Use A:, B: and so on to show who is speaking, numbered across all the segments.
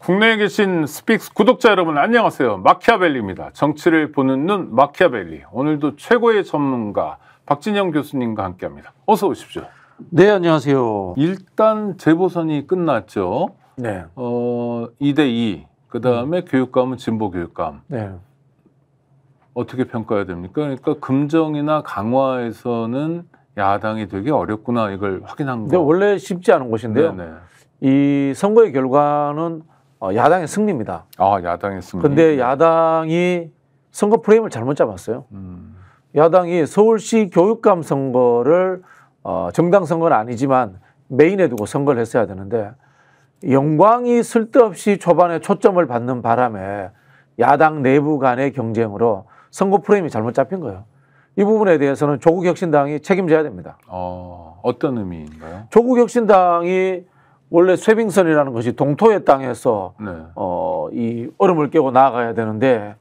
A: 국내에 계신 스픽스 구독자 여러분 안녕하세요. 마키아벨리입니다. 정치를 보는 눈 마키아벨리. 오늘도 최고의 전문가 박진영 교수님과 함께합니다. 어서 오십시오.
B: 네, 안녕하세요.
A: 일단 재보선이 끝났죠.
B: 네.
A: 2대2. 그다음에 교육감은 진보 교육감.
B: 네.
A: 어떻게 평가해야 됩니까? 그러니까 금정이나 강화에서는 야당이 되게 어렵구나 이걸 확인한 거.
B: 원래 쉽지 않은 곳인데요.
A: 네네.
B: 이 선거의 결과는 야당의 승리입니다.
A: 아, 야당의 승리.
B: 근데 야당이 선거 프레임을 잘못 잡았어요. 야당이 서울시 교육감 선거를 정당 선거는 아니지만 메인에 두고 선거를 했어야 되는데 영광이 쓸데없이 초반에 초점을 받는 바람에 야당 내부 간의 경쟁으로 선거 프레임이 잘못 잡힌 거예요. 이 부분에 대해서는 조국혁신당이 책임져야 됩니다.
A: 어떤 의미인가요?
B: 조국혁신당이 원래 쇄빙선이라는 것이 동토의 땅에서
A: 네.
B: 이 얼음을 깨고 나아가야 되는데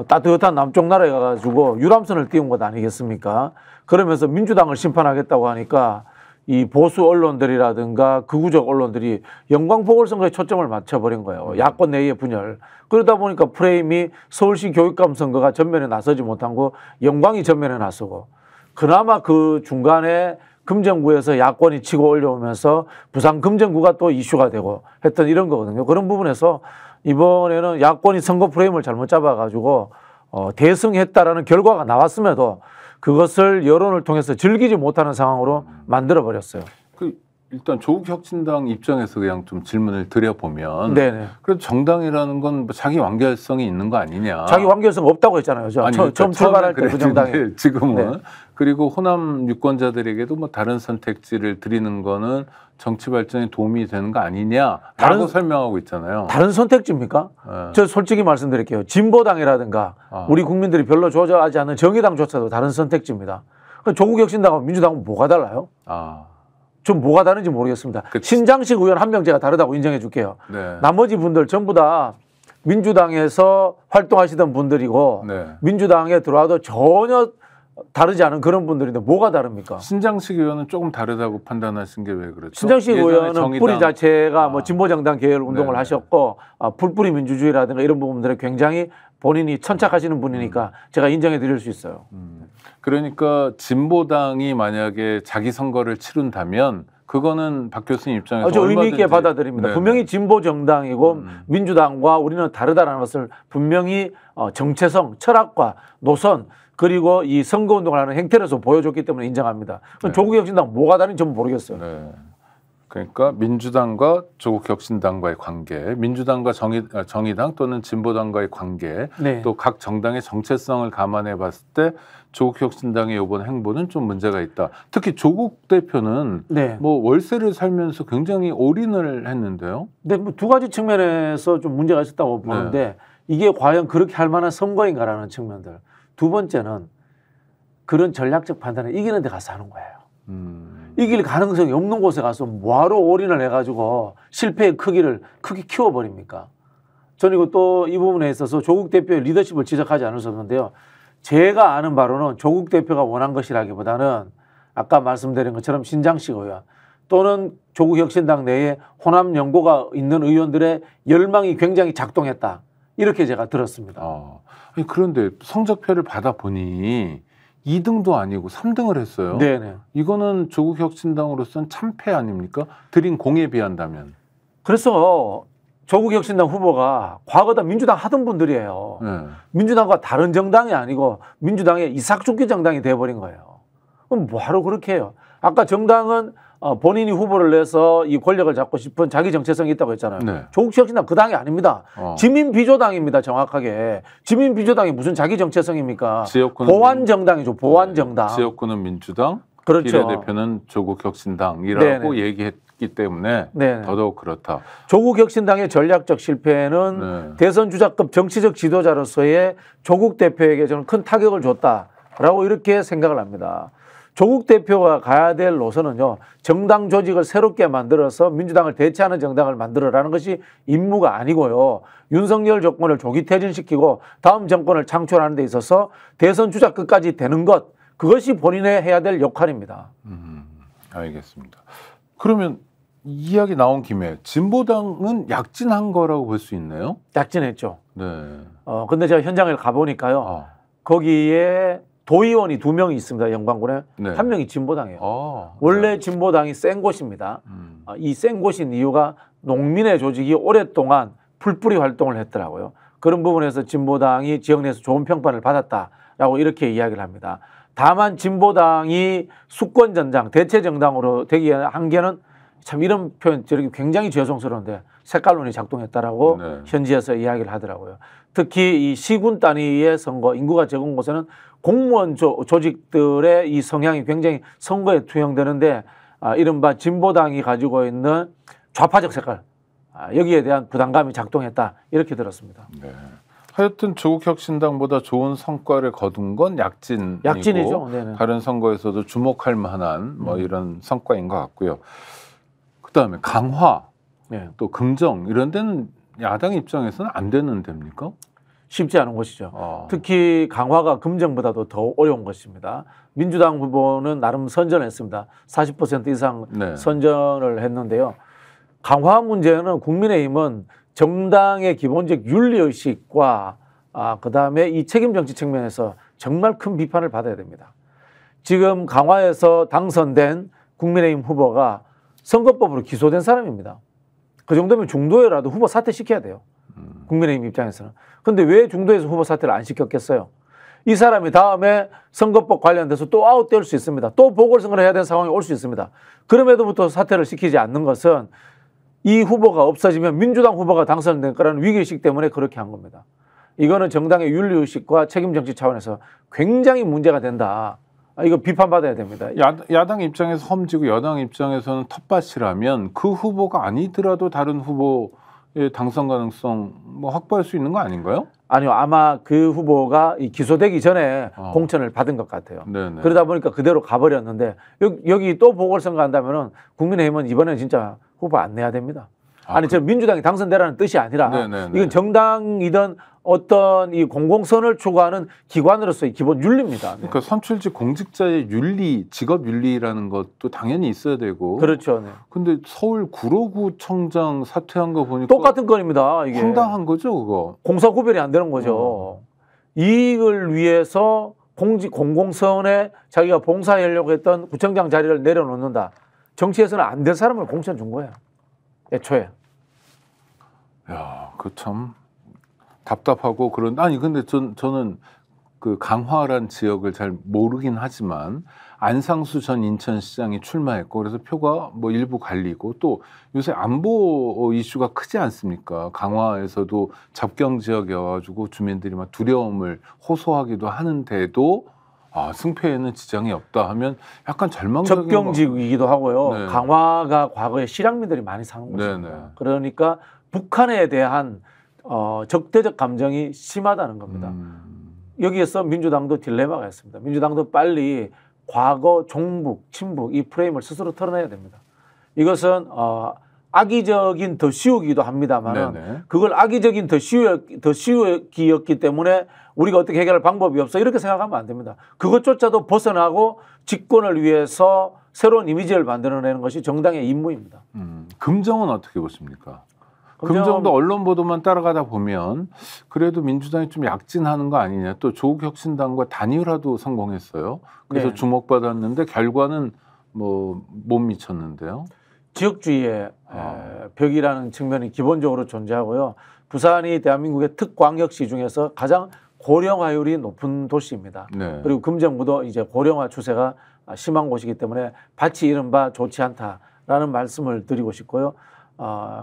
B: 따뜻한 남쪽 나라에 가가지고 유람선을 띄운 것 아니겠습니까? 그러면서 민주당을 심판하겠다고 하니까 이 보수 언론들이라든가 극우적 언론들이 영광 보궐선거에 초점을 맞춰버린 거예요. 야권 내의 분열. 그러다 보니까 프레임이 서울시 교육감 선거가 전면에 나서지 못한 거 영광이 전면에 나서고 그나마 그 중간에 금정구에서 야권이 치고 올려오면서 부산 금정구가 또 이슈가 되고 했던 이런 거거든요. 그런 부분에서 이번에는 야권이 선거 프레임을 잘못 잡아가지고 대승했다라는 결과가 나왔음에도 그것을 여론을 통해서 즐기지 못하는 상황으로 만들어버렸어요.
A: 일단 조국혁신당 입장에서 그냥 좀 질문을 드려보면
B: 네네.
A: 그래도 정당이라는 건 뭐 자기 완결성이 있는 거 아니냐.
B: 자기 완결성 없다고 했잖아요. 처음 출발할 때 그 정당에.
A: 지금은.
B: 네.
A: 그리고 호남 유권자들에게도 뭐 다른 선택지를 드리는 거는 정치 발전에 도움이 되는 거 아니냐라고 설명하고 있잖아요.
B: 다른 선택지입니까?
A: 네.
B: 저 솔직히 말씀드릴게요. 진보당이라든가 우리 국민들이 별로 좋아하지 않는 정의당조차도 다른 선택지입니다. 조국혁신당하고 민주당은 뭐가 달라요? 좀 뭐가 다른지 모르겠습니다. 신장식 의원 한 명 제가 다르다고 인정해 줄게요.
A: 네.
B: 나머지 분들 전부 다 민주당에서 활동하시던 분들이고
A: 네.
B: 민주당에 들어와도 전혀 다르지 않은 그런 분들인데 뭐가 다릅니까?
A: 신장식 의원은 조금 다르다고 판단하신 게 왜 그렇죠?
B: 신장식 의원은
A: 정의당.
B: 뿌리 자체가 뭐 진보정당 계열 운동을
A: 네네.
B: 하셨고 풀뿌리 민주주의라든가 이런 부분들에 굉장히 본인이 천착하시는 분이니까 제가 인정해 드릴 수 있어요.
A: 그러니까 진보당이 만약에 자기 선거를 치른다면 그거는 박 교수님 입장에서
B: 아주 의미 있게 받아들입니다.
A: 네네.
B: 분명히 진보 정당이고 민주당과 우리는 다르다는 것을 분명히 정체성, 철학과 노선 그리고 이 선거운동을 하는 행태로서 보여줬기 때문에 인정합니다.
A: 네.
B: 조국혁신당 뭐가 다른지 전 모르겠어요.
A: 네. 그러니까 민주당과 조국혁신당과의 관계, 민주당과 정의당 또는 진보당과의 관계,
B: 네.
A: 또 각 정당의 정체성을 감안해 봤을 때 조국혁신당의 이번 행보는 좀 문제가 있다. 특히 조국 대표는
B: 네.
A: 뭐 월세를 살면서 굉장히 올인을 했는데요.
B: 네, 뭐 두 가지 측면에서 좀 문제가 있었다고 보는데 이게 과연 그렇게 할 만한 선거인가라는 측면들. 두 번째는 그런 전략적 판단을 이기는 데 가서 하는 거예요. 이길 가능성이 없는 곳에 가서 뭐하러 올인을 해가지고 실패의 크기를 크게 키워버립니까? 저는 이거 또 이 부분에 있어서 조국 대표의 리더십을 지적하지 않을 수 없는데요. 제가 아는 바로는 조국 대표가 원한 것이라기보다는 아까 말씀드린 것처럼 신장식 의원 또는 조국혁신당 내에 호남 연고가 있는 의원들의 열망이 굉장히 작동했다. 이렇게 제가 들었습니다.
A: 아니, 그런데 성적표를 받아보니 2등도 아니고 3등을 했어요.
B: 네네.
A: 이거는 조국혁신당으로서는 참패 아닙니까? 드린 공에 비한다면.
B: 그래서 조국혁신당 후보가 과거다 민주당 하던 분들이에요.
A: 네.
B: 민주당과 다른 정당이 아니고 민주당의 이삭죽기 정당이 돼버린 거예요. 그럼 뭐하러 그렇게 해요? 아까 정당은 본인이 후보를 내서 이 권력을 잡고 싶은 자기 정체성이 있다고 했잖아요.
A: 네.
B: 조국혁신당 그 당이 아닙니다. 지민비조당입니다. 정확하게. 지민비조당이 무슨 자기 정체성입니까? 보완정당이죠. 보완정당.
A: 지역구는 민주당,
B: 그렇죠.
A: 비례대표는 조국혁신당이라고
B: 네네.
A: 얘기했기 때문에
B: 네네.
A: 더더욱 그렇다.
B: 조국혁신당의 전략적 실패는 대선 주자급 정치적 지도자로서의 조국 대표에게 저는 큰 타격을 줬다라고 이렇게 생각을 합니다. 조국 대표가 가야 될 노선은요. 정당 조직을 새롭게 만들어서 민주당을 대체하는 정당을 만들어라는 것이 임무가 아니고요. 윤석열 정권을 조기 퇴진시키고 다음 정권을 창출하는 데 있어서 대선 주자 끝까지 되는 것. 그것이 본인의 해야 될 역할입니다.
A: 알겠습니다. 그러면 이야기 나온 김에 진보당은 약진한 거라고 볼 수 있나요?
B: 약진했죠.
A: 네.
B: 근데 제가 현장을 가보니까요. 거기에 도의원이 2명이 있습니다. 영광군에.
A: 네.
B: 1명이 진보당이에요. 원래 진보당이 센 곳입니다. 이 센 곳인 이유가 농민의 조직이 오랫동안 풀뿌리 활동을 했더라고요. 그런 부분에서 진보당이 지역 내에서 좋은 평판을 받았다라고 이렇게 이야기를 합니다. 다만 진보당이 수권전장, 대체정당으로 되기 위한 한계는 참 이런 표현 굉장히 죄송스러운데 색깔론이 작동했다라고
A: 네.
B: 현지에서 이야기를 하더라고요. 특히 이 시군 단위의 선거, 인구가 적은 곳에는 공무원 조직들의 이 성향이 굉장히 선거에 투영되는데 이른바 진보당이 가지고 있는 좌파적 색깔, 여기에 대한 부담감이 작동했다 이렇게 들었습니다.
A: 네. 하여튼 조국혁신당보다 좋은 성과를 거둔 건
B: 약진이죠. 네네.
A: 다른 선거에서도 주목할 만한 뭐 이런 성과인 것 같고요. 그다음에 강화,
B: 네.
A: 또 금정 이런 데는 야당 입장에서는 안 되는 데입니까?
B: 쉽지 않은 것이죠. 특히 강화가 금정보다도 더 어려운 것입니다. 민주당 후보는 나름 선전을 했습니다. 40% 이상
A: 네.
B: 선전을 했는데요. 강화 문제는 국민의힘은 정당의 기본적 윤리의식과 그다음에 이 책임정치 측면에서 정말 큰 비판을 받아야 됩니다. 지금 강화에서 당선된 국민의힘 후보가 선거법으로 기소된 사람입니다. 그 정도면 중도에라도 후보 사퇴시켜야 돼요. 국민의힘 입장에서는. 그런데 왜 중도에서 후보 사퇴를 안 시켰겠어요? 이 사람이 다음에 선거법 관련돼서 또 아웃될 수 있습니다. 또 보궐선거를 해야 되는 상황이 올 수 있습니다. 그럼에도부터 사퇴를 시키지 않는 것은 이 후보가 없어지면 민주당 후보가 당선될 거라는 위기의식 때문에 그렇게 한 겁니다. 이거는 정당의 윤리의식과 책임정치 차원에서 굉장히 문제가 된다. 이거 비판받아야 됩니다.
A: 야당 입장에서 험지고 여당 입장에서는 텃밭이라면 그 후보가 아니더라도 다른 후보의 당선 가능성 뭐 확보할 수 있는 거 아닌가요?
B: 아니요. 아마 그 후보가 기소되기 전에 공천을 받은 것 같아요.
A: 네네.
B: 그러다 보니까 그대로 가버렸는데 여기 또 보궐선거 한다면은 국민의힘은 이번에는 진짜 후보 안 내야 됩니다. 아니, 저 민주당이 당선되라는 뜻이 아니라
A: 네네네.
B: 이건 정당이든 어떤 이 공공선을 추구하는 기관으로서의 기본 윤리입니다. 네.
A: 그러니까 선출직 공직자의 윤리, 직업 윤리라는 것도 당연히 있어야 되고.
B: 그렇죠. 네.
A: 근데 서울 구로구청장 사퇴한 거 보니까
B: 똑같은 건입니다. 이게
A: 황당한 거죠, 그거.
B: 공사 구별이 안 되는 거죠. 이익을 위해서 공공선에 자기가 봉사하려고 했던 구청장 자리를 내려놓는다. 정치에서는 안 될 사람을 공천 준 거예요. 애초에.
A: 야, 그 참 답답하고 아니 근데 저는 그 강화란 지역을 잘 모르긴 하지만 안상수 전 인천시장이 출마했고 그래서 표가 뭐 일부 갈리고 또 요새 안보 이슈가 크지 않습니까? 강화에서도 접경 지역이어가지고 주민들이 막 두려움을 호소하기도 하는데도 승패에는 지장이 없다 하면 약간 절망적인
B: 접경지이기도 하고요.
A: 네.
B: 강화가 과거에 실향민들이 많이 사는 곳입니다.
A: 네네.
B: 그러니까 북한에 대한 적대적 감정이 심하다는 겁니다. 여기에서 민주당도 딜레마가 있습니다. 민주당도 빨리 과거 종북, 친북 이 프레임을 스스로 털어내야 됩니다. 이것은 악의적인 더 씌우기도 합니다만 그걸 악의적인 더 씌우기였기 때문에 우리가 어떻게 해결할 방법이 없어 이렇게 생각하면 안 됩니다. 그것조차도 벗어나고 집권을 위해서 새로운 이미지를 만들어내는 것이 정당의 임무입니다.
A: 금정은 어떻게 보십니까? 금정도 언론 보도만 따라가다 보면 그래도 민주당이 좀 약진하는 거 아니냐. 또 조국혁신당과 단일화도 성공했어요. 그래서
B: 네.
A: 주목받았는데 결과는 뭐 못 미쳤는데요.
B: 지역주의의 벽이라는 측면이 기본적으로 존재하고요. 부산이 대한민국의 특광역시 중에서 가장 고령화율이 높은 도시입니다.
A: 네.
B: 그리고 금정구도 이제 고령화 추세가 심한 곳이기 때문에 밭이 이른바 좋지 않다라는 말씀을 드리고 싶고요.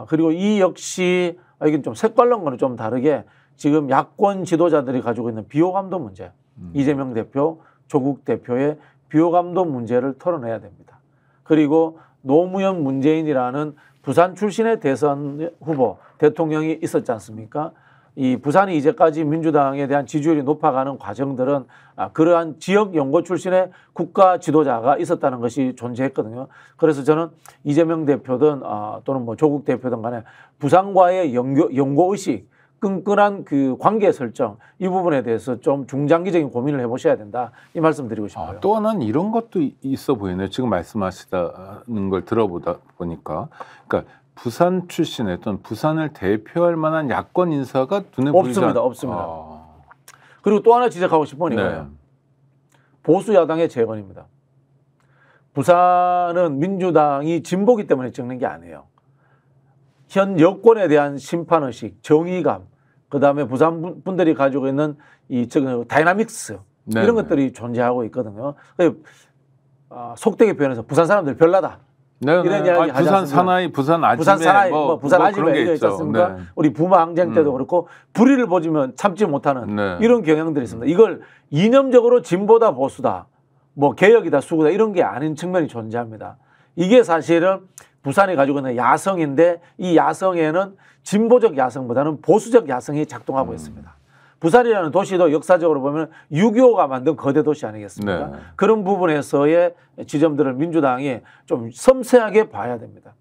B: 그리고 이 역시 이건 좀 색깔난 거는 좀 다르게 지금 야권 지도자들이 가지고 있는 비호감도 문제, 이재명 대표, 조국 대표의 비호감도 문제를 털어내야 됩니다. 그리고 노무현 문재인이라는 부산 출신의 대선 후보 대통령이 있었지 않습니까? 이 부산이 이제까지 민주당에 대한 지지율이 높아가는 과정들은 그러한 지역 연고 출신의 국가 지도자가 있었다는 것이 존재했거든요. 그래서 저는 이재명 대표든 또는 뭐 조국 대표든 간에 부산과의 연고의식 끈끈한 그 관계 설정 이 부분에 대해서 좀 중장기적인 고민을 해보셔야 된다 이 말씀 드리고 싶어요.
A: 또 하나는 이런 것도 있어 보이네요. 지금 말씀하시다는 걸 들어보다 보니까, 그러니까 부산 출신의 또는 부산을 대표할 만한 야권 인사가 눈에 보이지
B: 없습니다. 그리고 또 하나 지적하고 싶은 건 이거예요. 보수 야당의 재건입니다. 부산은 민주당이 진보기 때문에 찍는 게 아니에요. 현 여권에 대한 심판의식, 정의감, 그다음에 부산 분들이 가지고 있는 이 다이나믹스 이런 것들이 존재하고 있거든요. 속되게 표현해서 부산 사람들 별나다. 이런 이야기 하지
A: 부산
B: 않습니까?
A: 사나이, 부산 아지매,
B: 부산 사나이, 부산
A: 뭐
B: 아지매
A: 그런 게
B: 이거 있지
A: 있죠.
B: 않습니까? 우리 부마 항쟁 때도 그렇고 불의를 보지면 참지 못하는 이런 경향들이 있습니다. 이걸 이념적으로 진보다 보수다, 뭐 개혁이다 수구다 이런 게 아닌 측면이 존재합니다. 이게 사실은 부산이 가지고 있는 야성인데 이 야성에는 진보적 야성보다는 보수적 야성이 작동하고 있습니다. 부산이라는 도시도 역사적으로 보면 6.25가 만든 거대 도시 아니겠습니까? 그런 부분에서의 지점들을 민주당이 좀 섬세하게 봐야 됩니다.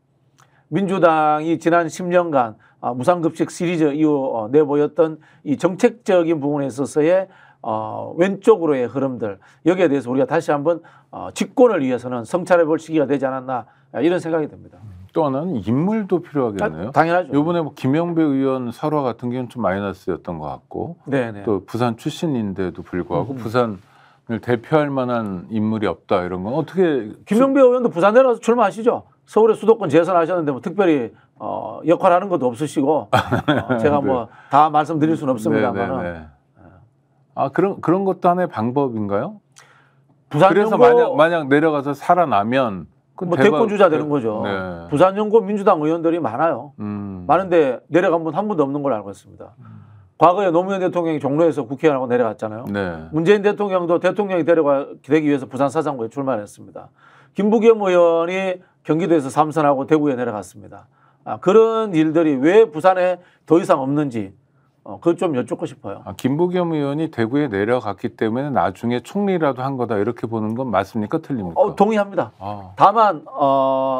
B: 민주당이 지난 10년간 무상급식 시리즈 이후 내보였던 이 정책적인 부분에 있어서의 왼쪽으로의 흐름들 여기에 대해서 우리가 다시 한번 집권을 위해서는 성찰해 볼 시기가 되지 않았나 이런 생각이 듭니다.
A: 또 하나는 인물도 필요하겠네요.
B: 당연하죠.
A: 이번에 뭐 김영배 의원 설화 같은 경우는 좀 마이너스였던 것 같고, 또 부산 출신인데도 불구하고 부산을 대표할 만한 인물이 없다 이런 건 어떻게?
B: 김영배 의원도 부산 내려가서 출마하시죠. 서울의 수도권 재선하셨는데 뭐 특별히 역할하는 것도 없으시고 제가 뭐 다 말씀드릴 수는 없습니다만.
A: 그런 것도 하나의 방법인가요? 그래서
B: 부산연고
A: 만약 내려가서 살아나면
B: 뭐 대권 주자 되는 거죠. 부산연고 민주당 의원들이 많아요. 많은데 내려간 분 한 분도 없는 걸 알고 있습니다. 과거에 노무현 대통령이 종로에서 국회의원하고 내려갔잖아요. 문재인 대통령도 대통령이 되기 위해서 부산사장부에 출마했습니다. 김부겸 의원이 경기도에서 3선하고 대구에 내려갔습니다. 그런 일들이 왜 부산에 더 이상 없는지 그것 좀 여쭙고 싶어요.
A: 김부겸 의원이 대구에 내려갔기 때문에 나중에 총리라도 한 거다 이렇게 보는 건 맞습니까? 틀립니까?
B: 동의합니다. 다만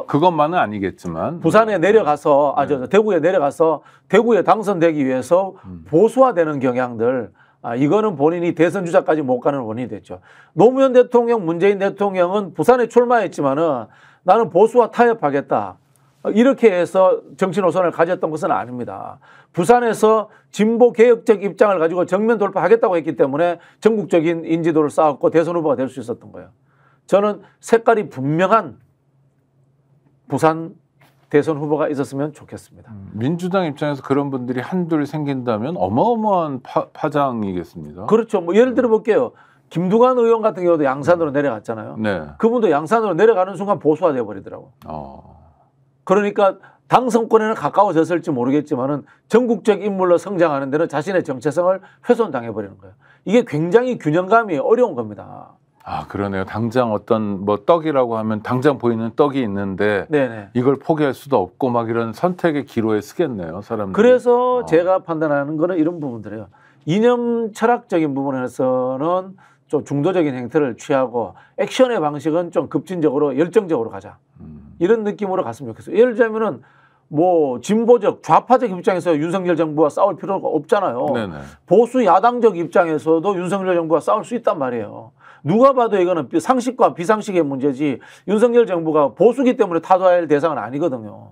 A: 그것만은 아니겠지만
B: 부산에 내려가서 대구에 내려가서 대구에 당선되기 위해서 보수화되는 경향들 이거는 본인이 대선 주자까지 못 가는 원인이 됐죠. 노무현 대통령, 문재인 대통령은 부산에 출마했지만은 나는 보수와 타협하겠다. 이렇게 해서 정치 노선을 가졌던 것은 아닙니다. 부산에서 진보 개혁적 입장을 가지고 정면 돌파하겠다고 했기 때문에 전국적인 인지도를 쌓았고 대선 후보가 될 수 있었던 거예요. 저는 색깔이 분명한 부산 대선 후보가 있었으면 좋겠습니다.
A: 민주당 입장에서 그런 분들이 한둘 생긴다면 어마어마한 파장이겠습니다.
B: 그렇죠. 뭐 예를 들어 볼게요. 김두관 의원 같은 경우도 양산으로 내려갔잖아요. 그분도 양산으로 내려가는 순간 보수화 돼버리더라고요. 그러니까 당선권에는 가까워졌을지 모르겠지만은 전국적 인물로 성장하는 데는 자신의 정체성을 훼손당해버리는 거예요. 이게 굉장히 균형감이 어려운 겁니다.
A: 그러네요. 당장 어떤 뭐 떡이라고 하면 당장 보이는 떡이 있는데 이걸 포기할 수도 없고 막 이런 선택의 기로에 쓰겠네요, 사람들이.
B: 그래서 제가 판단하는 거는 이런 부분들이에요. 이념 철학적인 부분에서는 좀 중도적인 행태를 취하고 액션의 방식은 좀 급진적으로 열정적으로 가자. 이런 느낌으로 갔으면 좋겠어요. 예를 들자면은 뭐 진보적 좌파적 입장에서 윤석열 정부와 싸울 필요가 없잖아요. 보수 야당적 입장에서도 윤석열 정부와 싸울 수 있단 말이에요. 누가 봐도 이거는 상식과 비상식의 문제지 윤석열 정부가 보수기 때문에 타도할 대상은 아니거든요.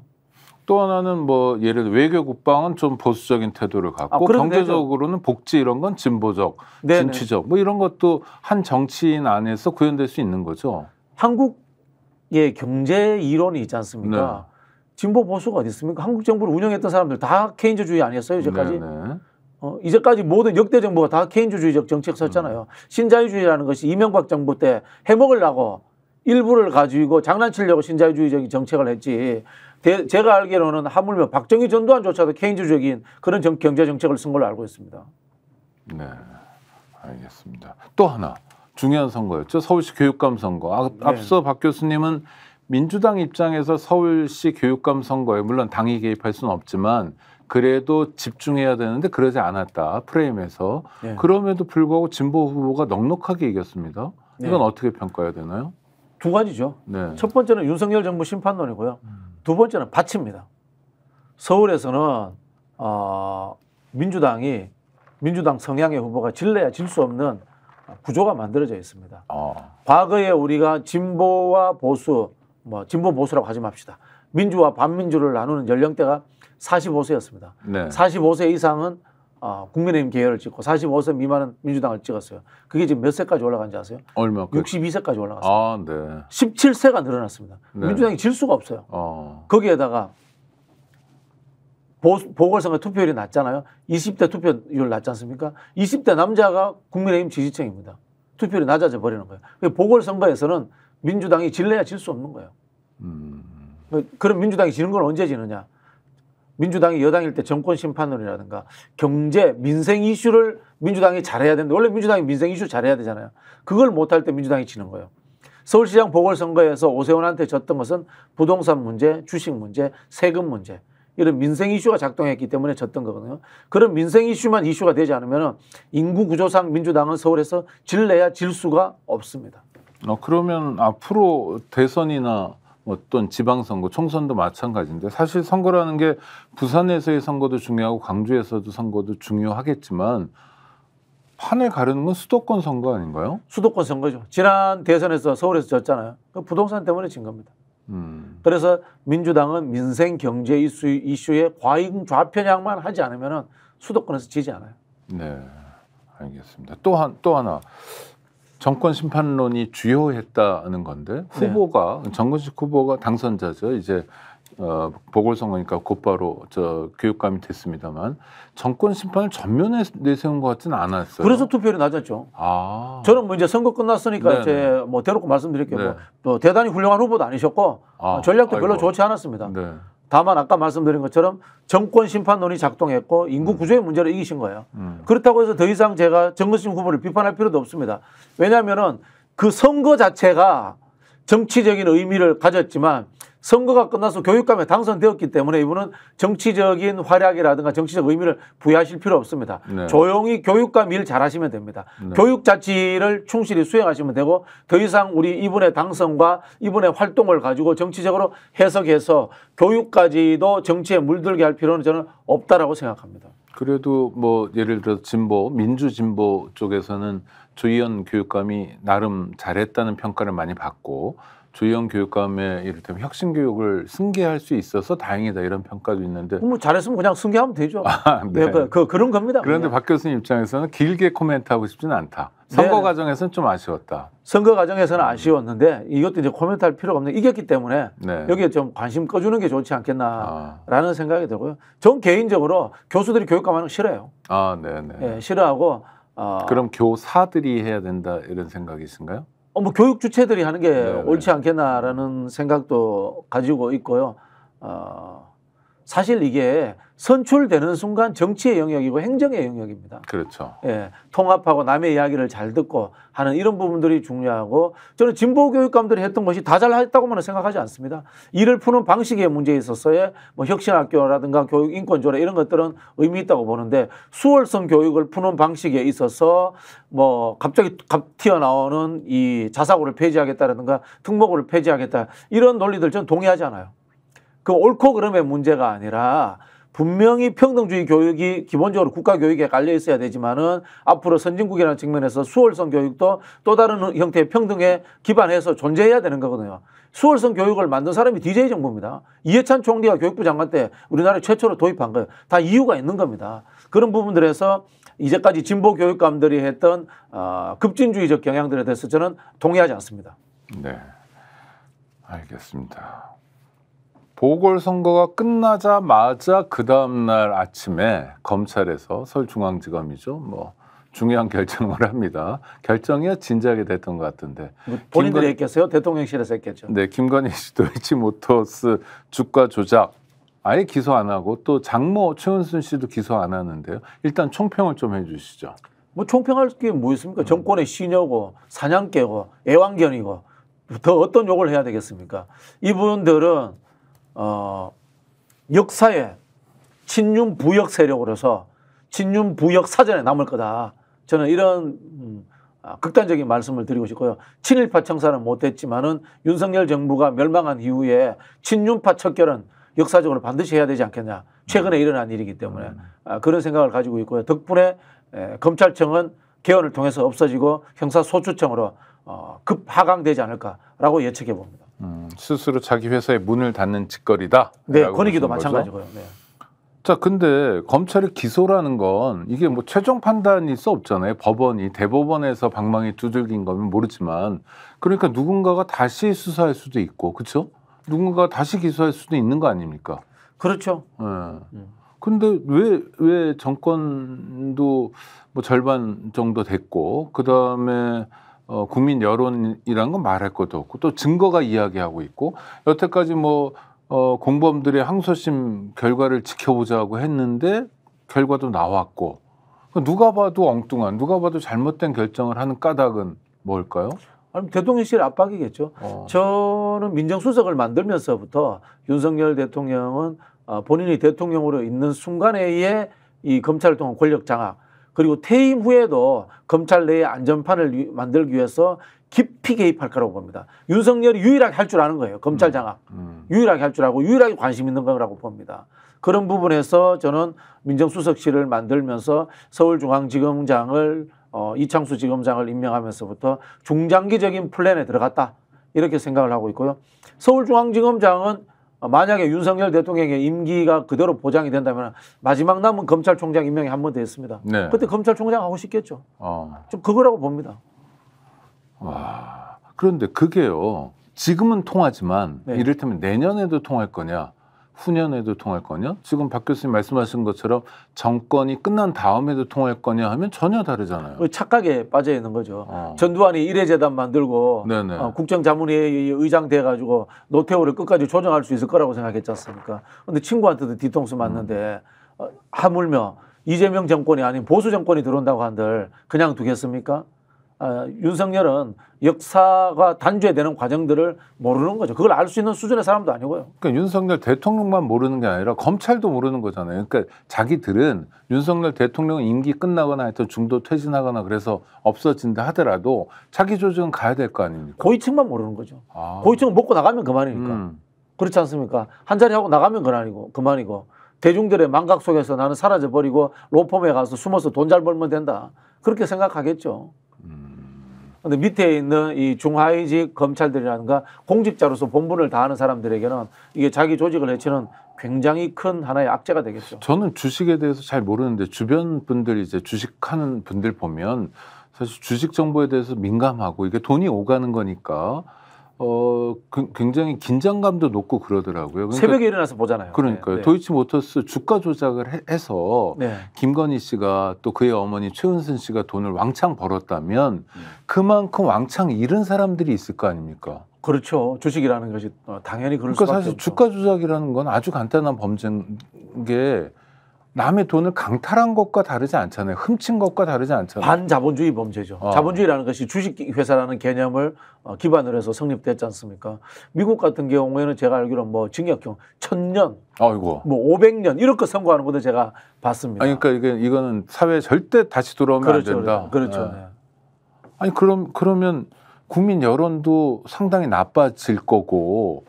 A: 또 하나는 뭐 예를 들어 외교 국방은 좀 보수적인 태도를 갖고 경제적으로는 복지 이런 건 진보적, 진취적 뭐 이런 것도 한 정치인 안에서 구현될 수 있는 거죠.
B: 한국의 경제 이론이 있지 않습니까? 진보 보수가 어디 있습니까? 한국 정부를 운영했던 사람들 다 케인즈주의 아니었어요, 이제까지? 이제까지 모든 역대 정부가 다 케인즈주의적 정책 썼잖아요. 신자유주의라는 것이 이명박 정부 때 해먹으려고 일부를 가지고 장난치려고 신자유주의적인 정책을 했지. 제가 알기로는 하물며 박정희 전두환조차도 케인즈적인 그런 경제 정책을 쓴 걸로 알고 있습니다.
A: 네, 알겠습니다. 또 하나 중요한 선거였죠. 서울시 교육감 선거. 앞서 박 교수님은 민주당 입장에서 서울시 교육감 선거에 물론 당이 개입할 수는 없지만 그래도 집중해야 되는데 그러지 않았다. 프레임에서. 그럼에도 불구하고 진보 후보가 넉넉하게 이겼습니다. 이건 어떻게 평가해야 되나요?
B: 두 가지죠. 첫 번째는 윤석열 정부 심판론이고요. 두 번째는 밭입니다. 서울에서는 민주당 성향의 후보가 질래야 질 수 없는 구조가 만들어져 있습니다.
A: 어.
B: 과거에 우리가 진보와 보수, 진보 보수라고 하지 맙시다. 민주와 반민주를 나누는 연령대가 45세였습니다.
A: 네.
B: 45세 이상은 국민의힘 계열을 찍고 45세 미만은 민주당을 찍었어요. 그게 지금 몇 세까지 올라간지 아세요?
A: 얼마?
B: 62세까지 올라갔습니다.
A: 아, 네.
B: 17세가 늘어났습니다.
A: 네.
B: 민주당이 질 수가 없어요. 거기에다가 보궐선거 투표율이 낮잖아요. 20대 투표율 낮지 않습니까? 20대 남자가 국민의힘 지지층입니다. 투표율이 낮아져 버리는 거예요. 보궐선거에서는 민주당이 질래야 질 수 없는 거예요. 그럼 민주당이 지는 건 언제 지느냐? 민주당이 여당일 때 정권 심판론이라든가 경제, 민생 이슈를 민주당이 잘해야 되는데 원래 민주당이 민생 이슈 잘해야 되잖아요. 그걸 못할 때 민주당이 지는 거예요. 서울시장 보궐선거에서 오세훈한테 졌던 것은 부동산 문제, 주식 문제, 세금 문제 이런 민생 이슈가 작동했기 때문에 졌던 거거든요. 그런 민생 이슈만 이슈가 되지 않으면 인구 구조상 민주당은 서울에서 질래야 질 수가 없습니다.
A: 그러면 앞으로 대선이나 어떤 지방선거, 총선도 마찬가지인데 사실 선거라는 게 부산에서의 선거도 중요하고 광주에서도 선거도 중요하겠지만 판을 가르는 건 수도권 선거 아닌가요?
B: 수도권 선거죠. 지난 대선에서 서울에서 졌잖아요. 그 부동산 때문에 진 겁니다. 그래서 민주당은 민생 경제 이슈에 과잉 좌편향만 하지 않으면 수도권에서 지지 않아요.
A: 네, 알겠습니다. 또 하나. 정권 심판론이 주요했다는 건데 후보가 정근식 후보가 당선자죠. 이제 보궐선거니까 곧바로 교육감이 됐습니다만 정권 심판을 전면에 내세운 것 같지는 않았어요.
B: 그래서 투표율이 낮았죠. 저는 이제 선거 끝났으니까 이제 대놓고 말씀드릴게요. 네. 대단히 훌륭한 후보도 아니셨고 전략도 별로 좋지 않았습니다. 네. 다만 아까 말씀드린 것처럼 정권 심판론이 작동했고 인구 구조의 문제로 이기신 거예요. 그렇다고 해서 더 이상 제가 정근식 후보를 비판할 필요도 없습니다. 왜냐하면은 그 선거 자체가 정치적인 의미를 가졌지만 선거가 끝나서 교육감에 당선되었기 때문에 이분은 정치적인 활약이라든가 정치적 의미를 부여하실 필요 없습니다. 네. 조용히 교육감 일 잘하시면 됩니다. 네. 교육 자치를 충실히 수행하시면 되고 더 이상 우리 이분의 당선과 이분의 활동을 가지고 정치적으로 해석해서 교육까지도 정치에 물들게 할 필요는 저는 없다라고 생각합니다.
A: 그래도 예를 들어 민주진보 쪽에서는 조희연 교육감이 나름 잘했다는 평가를 많이 받고 조희연 교육감의 이를테면 혁신교육을 승계할 수 있어서 다행이다 이런 평가도 있는데
B: 잘했으면 그냥 승계하면 되죠. 네. 그런 겁니다.
A: 그런데 박 교수님 입장에서는 길게 코멘트하고 싶지는 않다. 선거 과정에서는 좀 아쉬웠다.
B: 선거 과정에서는 아쉬웠는데 이것도 이제 코멘트할 필요가 없는 이겼기 때문에 여기에 좀 관심 꺼주는 게 좋지 않겠나라는 생각이 들고요. 전 개인적으로 교수들이 교육감하는 거 싫어요. 네, 싫어하고
A: 그럼 교사들이 해야 된다 이런 생각이신가요?
B: 교육 주체들이 하는 게 옳지 않겠나라는 생각도 가지고 있고요. 사실 이게 선출되는 순간 정치의 영역이고 행정의 영역입니다.
A: 그렇죠.
B: 예, 통합하고 남의 이야기를 잘 듣고 하는 이런 부분들이 중요하고 저는 진보 교육감들이 했던 것이 다 잘했다고만 생각하지 않습니다. 이를 푸는 방식의 문제에 있어서의 혁신학교라든가 교육 인권조례 이런 것들은 의미 있다고 보는데 수월성 교육을 푸는 방식에 있어서 갑자기 튀어나오는 이 자사고를 폐지하겠다라든가 특목고를 폐지하겠다 이런 논리들 저는 동의하지 않아요. 그 옳고 그름의 문제가 아니라 분명히 평등주의 교육이 기본적으로 국가 교육에 깔려 있어야 되지만은 앞으로 선진국이라는 측면에서 수월성 교육도 또 다른 형태의 평등에 기반해서 존재해야 되는 거거든요. 수월성 교육을 만든 사람이 DJ 정부입니다. 이해찬 총리가 교육부 장관 때 우리나라에 최초로 도입한 거예요. 다 이유가 있는 겁니다. 그런 부분들에서 이제까지 진보 교육감들이 했던 급진주의적 경향들에 대해서 저는 동의하지 않습니다.
A: 네, 알겠습니다. 보궐선거가 끝나자마자 그 다음날 아침에 검찰에서 서울중앙지검이죠. 중요한 결정을 합니다. 결정이 진작에 됐던 것 같은데.
B: 본인들이 했겠어요? 대통령실에서 했겠죠.
A: 네, 김건희 씨 도이치모터스 주가 조작 아예 기소 안 하고 또 장모 최은순 씨도 기소 안 하는데요. 일단 총평을 좀 해주시죠.
B: 총평할 게 뭐 있습니까? 정권의 시녀고 사냥개고 애완견이고 더 어떤 욕을 해야 되겠습니까? 이분들은 역사에 친윤 부역 세력으로서 친윤 부역 사전에 남을 거다. 저는 이런 극단적인 말씀을 드리고 싶고요. 친일파 청산은 못했지만은 윤석열 정부가 멸망한 이후에 친윤파 척결은 역사적으로 반드시 해야 되지 않겠냐. 최근에 일어난 일이기 때문에 그런 생각을 가지고 있고요. 덕분에 검찰청은 개헌을 통해서 없어지고 형사소추청으로 급 하강되지 않을까라고 예측해 봅니다.
A: 스스로 자기 회사의 문을 닫는 짓거리다.
B: 네, 권익위도 마찬가지고요. 네.
A: 자, 근데 검찰의 기소라는 건 이게 뭐 최종 판단일 수 없잖아요. 법원이 대법원에서 방망이 두들긴 거면 모르지만 그러니까 누군가가 다시 수사할 수도 있고, 그렇죠? 누군가가 다시 기소할 수도 있는 거 아닙니까?
B: 그렇죠.
A: 네. 근데 왜 정권도 뭐 절반 정도 됐고 그 다음에 국민 여론이란 건 말할 것도 없고 또 증거가 이야기하고 있고 여태까지 뭐 공범들의 항소심 결과를 지켜보자고 했는데 결과도 나왔고 누가 봐도 엉뚱한 누가 봐도 잘못된 결정을 하는 까닭은 뭘까요?
B: 아니, 대통령실 압박이겠죠. 저는 민정수석을 만들면서부터 윤석열 대통령은 본인이 대통령으로 있는 순간에의 이 검찰을 통한 권력 장악 그리고 퇴임 후에도 검찰 내의 안전판을 만들기 위해서 깊이 개입할 거라고 봅니다. 윤석열이 유일하게 할 줄 아는 거예요. 검찰 장악. 유일하게 할 줄 알고 유일하게 관심 있는 거라고 봅니다. 그런 부분에서 저는 민정수석실을 만들면서 서울중앙지검장을 이창수 지검장을 임명하면서부터 중장기적인 플랜에 들어갔다. 이렇게 생각을 하고 있고요. 서울중앙지검장은 만약에 윤석열 대통령의 임기가 그대로 보장이 된다면 마지막 남은 검찰총장 임명이 한 번 더 했습니다.
A: 네.
B: 그때 검찰총장 하고 싶겠죠. 좀 그거라고 봅니다.
A: 와, 그런데 그게요. 지금은 통하지만
B: 네.
A: 이를테면 내년에도 통할 거냐, 후년에도 통할 거냐? 지금 박 교수님 말씀하신 것처럼 정권이 끝난 다음에도 통할 거냐 하면 전혀 다르잖아요.
B: 착각에 빠져 있는 거죠. 전두환이 일회재단 만들고 국정자문회의 의장 돼가지고 노태우를 끝까지 조정할 수 있을 거라고 생각했지 않습니까? 근데 친구한테도 뒤통수 맞는데 하물며 이재명 정권이 아닌 보수 정권이 들어온다고 한들 그냥 두겠습니까? 윤석열은 역사가 단죄되는 과정들을 모르는 거죠. 그걸 알 수 있는 수준의 사람도 아니고요.
A: 그러니까 윤석열 대통령만 모르는 게 아니라 검찰도 모르는 거잖아요. 그러니까 자기들은 윤석열 대통령 임기 끝나거나 하여튼 중도 퇴진하거나 그래서 없어진다 하더라도 자기 조직은 가야 될 거 아닙니까?
B: 고위층만 모르는 거죠. 고위층은 먹고 나가면 그만이니까. 그렇지 않습니까? 한 자리 하고 나가면 그만이고 대중들의 망각 속에서 나는 사라져버리고 로펌에 가서 숨어서 돈 잘 벌면 된다. 그렇게 생각하겠죠. 근데 밑에 있는 이 중하위직 검찰들이라든가 공직자로서 본분을 다하는 사람들에게는 이게 자기 조직을 해치는 굉장히 큰 하나의 악재가 되겠죠.
A: 저는 주식에 대해서 잘 모르는데 주변 분들 이제 주식하는 분들 보면 사실 주식 정보에 대해서 민감하고 이게 돈이 오가는 거니까 굉장히 긴장감도 높고 그러더라고요. 그러니까,
B: 새벽에 일어나서 보잖아요.
A: 그러니까요. 네. 도이치모터스 주가 조작을 해서 김건희 씨가 또 그의 어머니 최은순 씨가 돈을 왕창 벌었다면 그만큼 왕창 잃은 사람들이 있을 거 아닙니까?
B: 그렇죠. 주식이라는 것이 당연히 그럴
A: 그러니까
B: 수밖에
A: 사실
B: 없죠.
A: 주가 조작이라는 건 아주 간단한 범죄인 게 남의 돈을 강탈한 것과 다르지 않잖아요. 훔친 것과 다르지 않잖아요.
B: 반자본주의 범죄죠. 자본주의라는 것이 주식회사라는 개념을 기반으로 해서 성립됐지 않습니까? 미국 같은 경우에는 제가 알기로 뭐 징역형 1000년,
A: 아이고.
B: 뭐 500년 이렇게 선고하는 것도 제가 봤습니다.
A: 아니, 그러니까 이거는 사회에 절대 다시 돌아오면
B: 그렇죠,
A: 안 된다.
B: 그렇죠.
A: 네. 아니 그러면 국민 여론도 상당히 나빠질 거고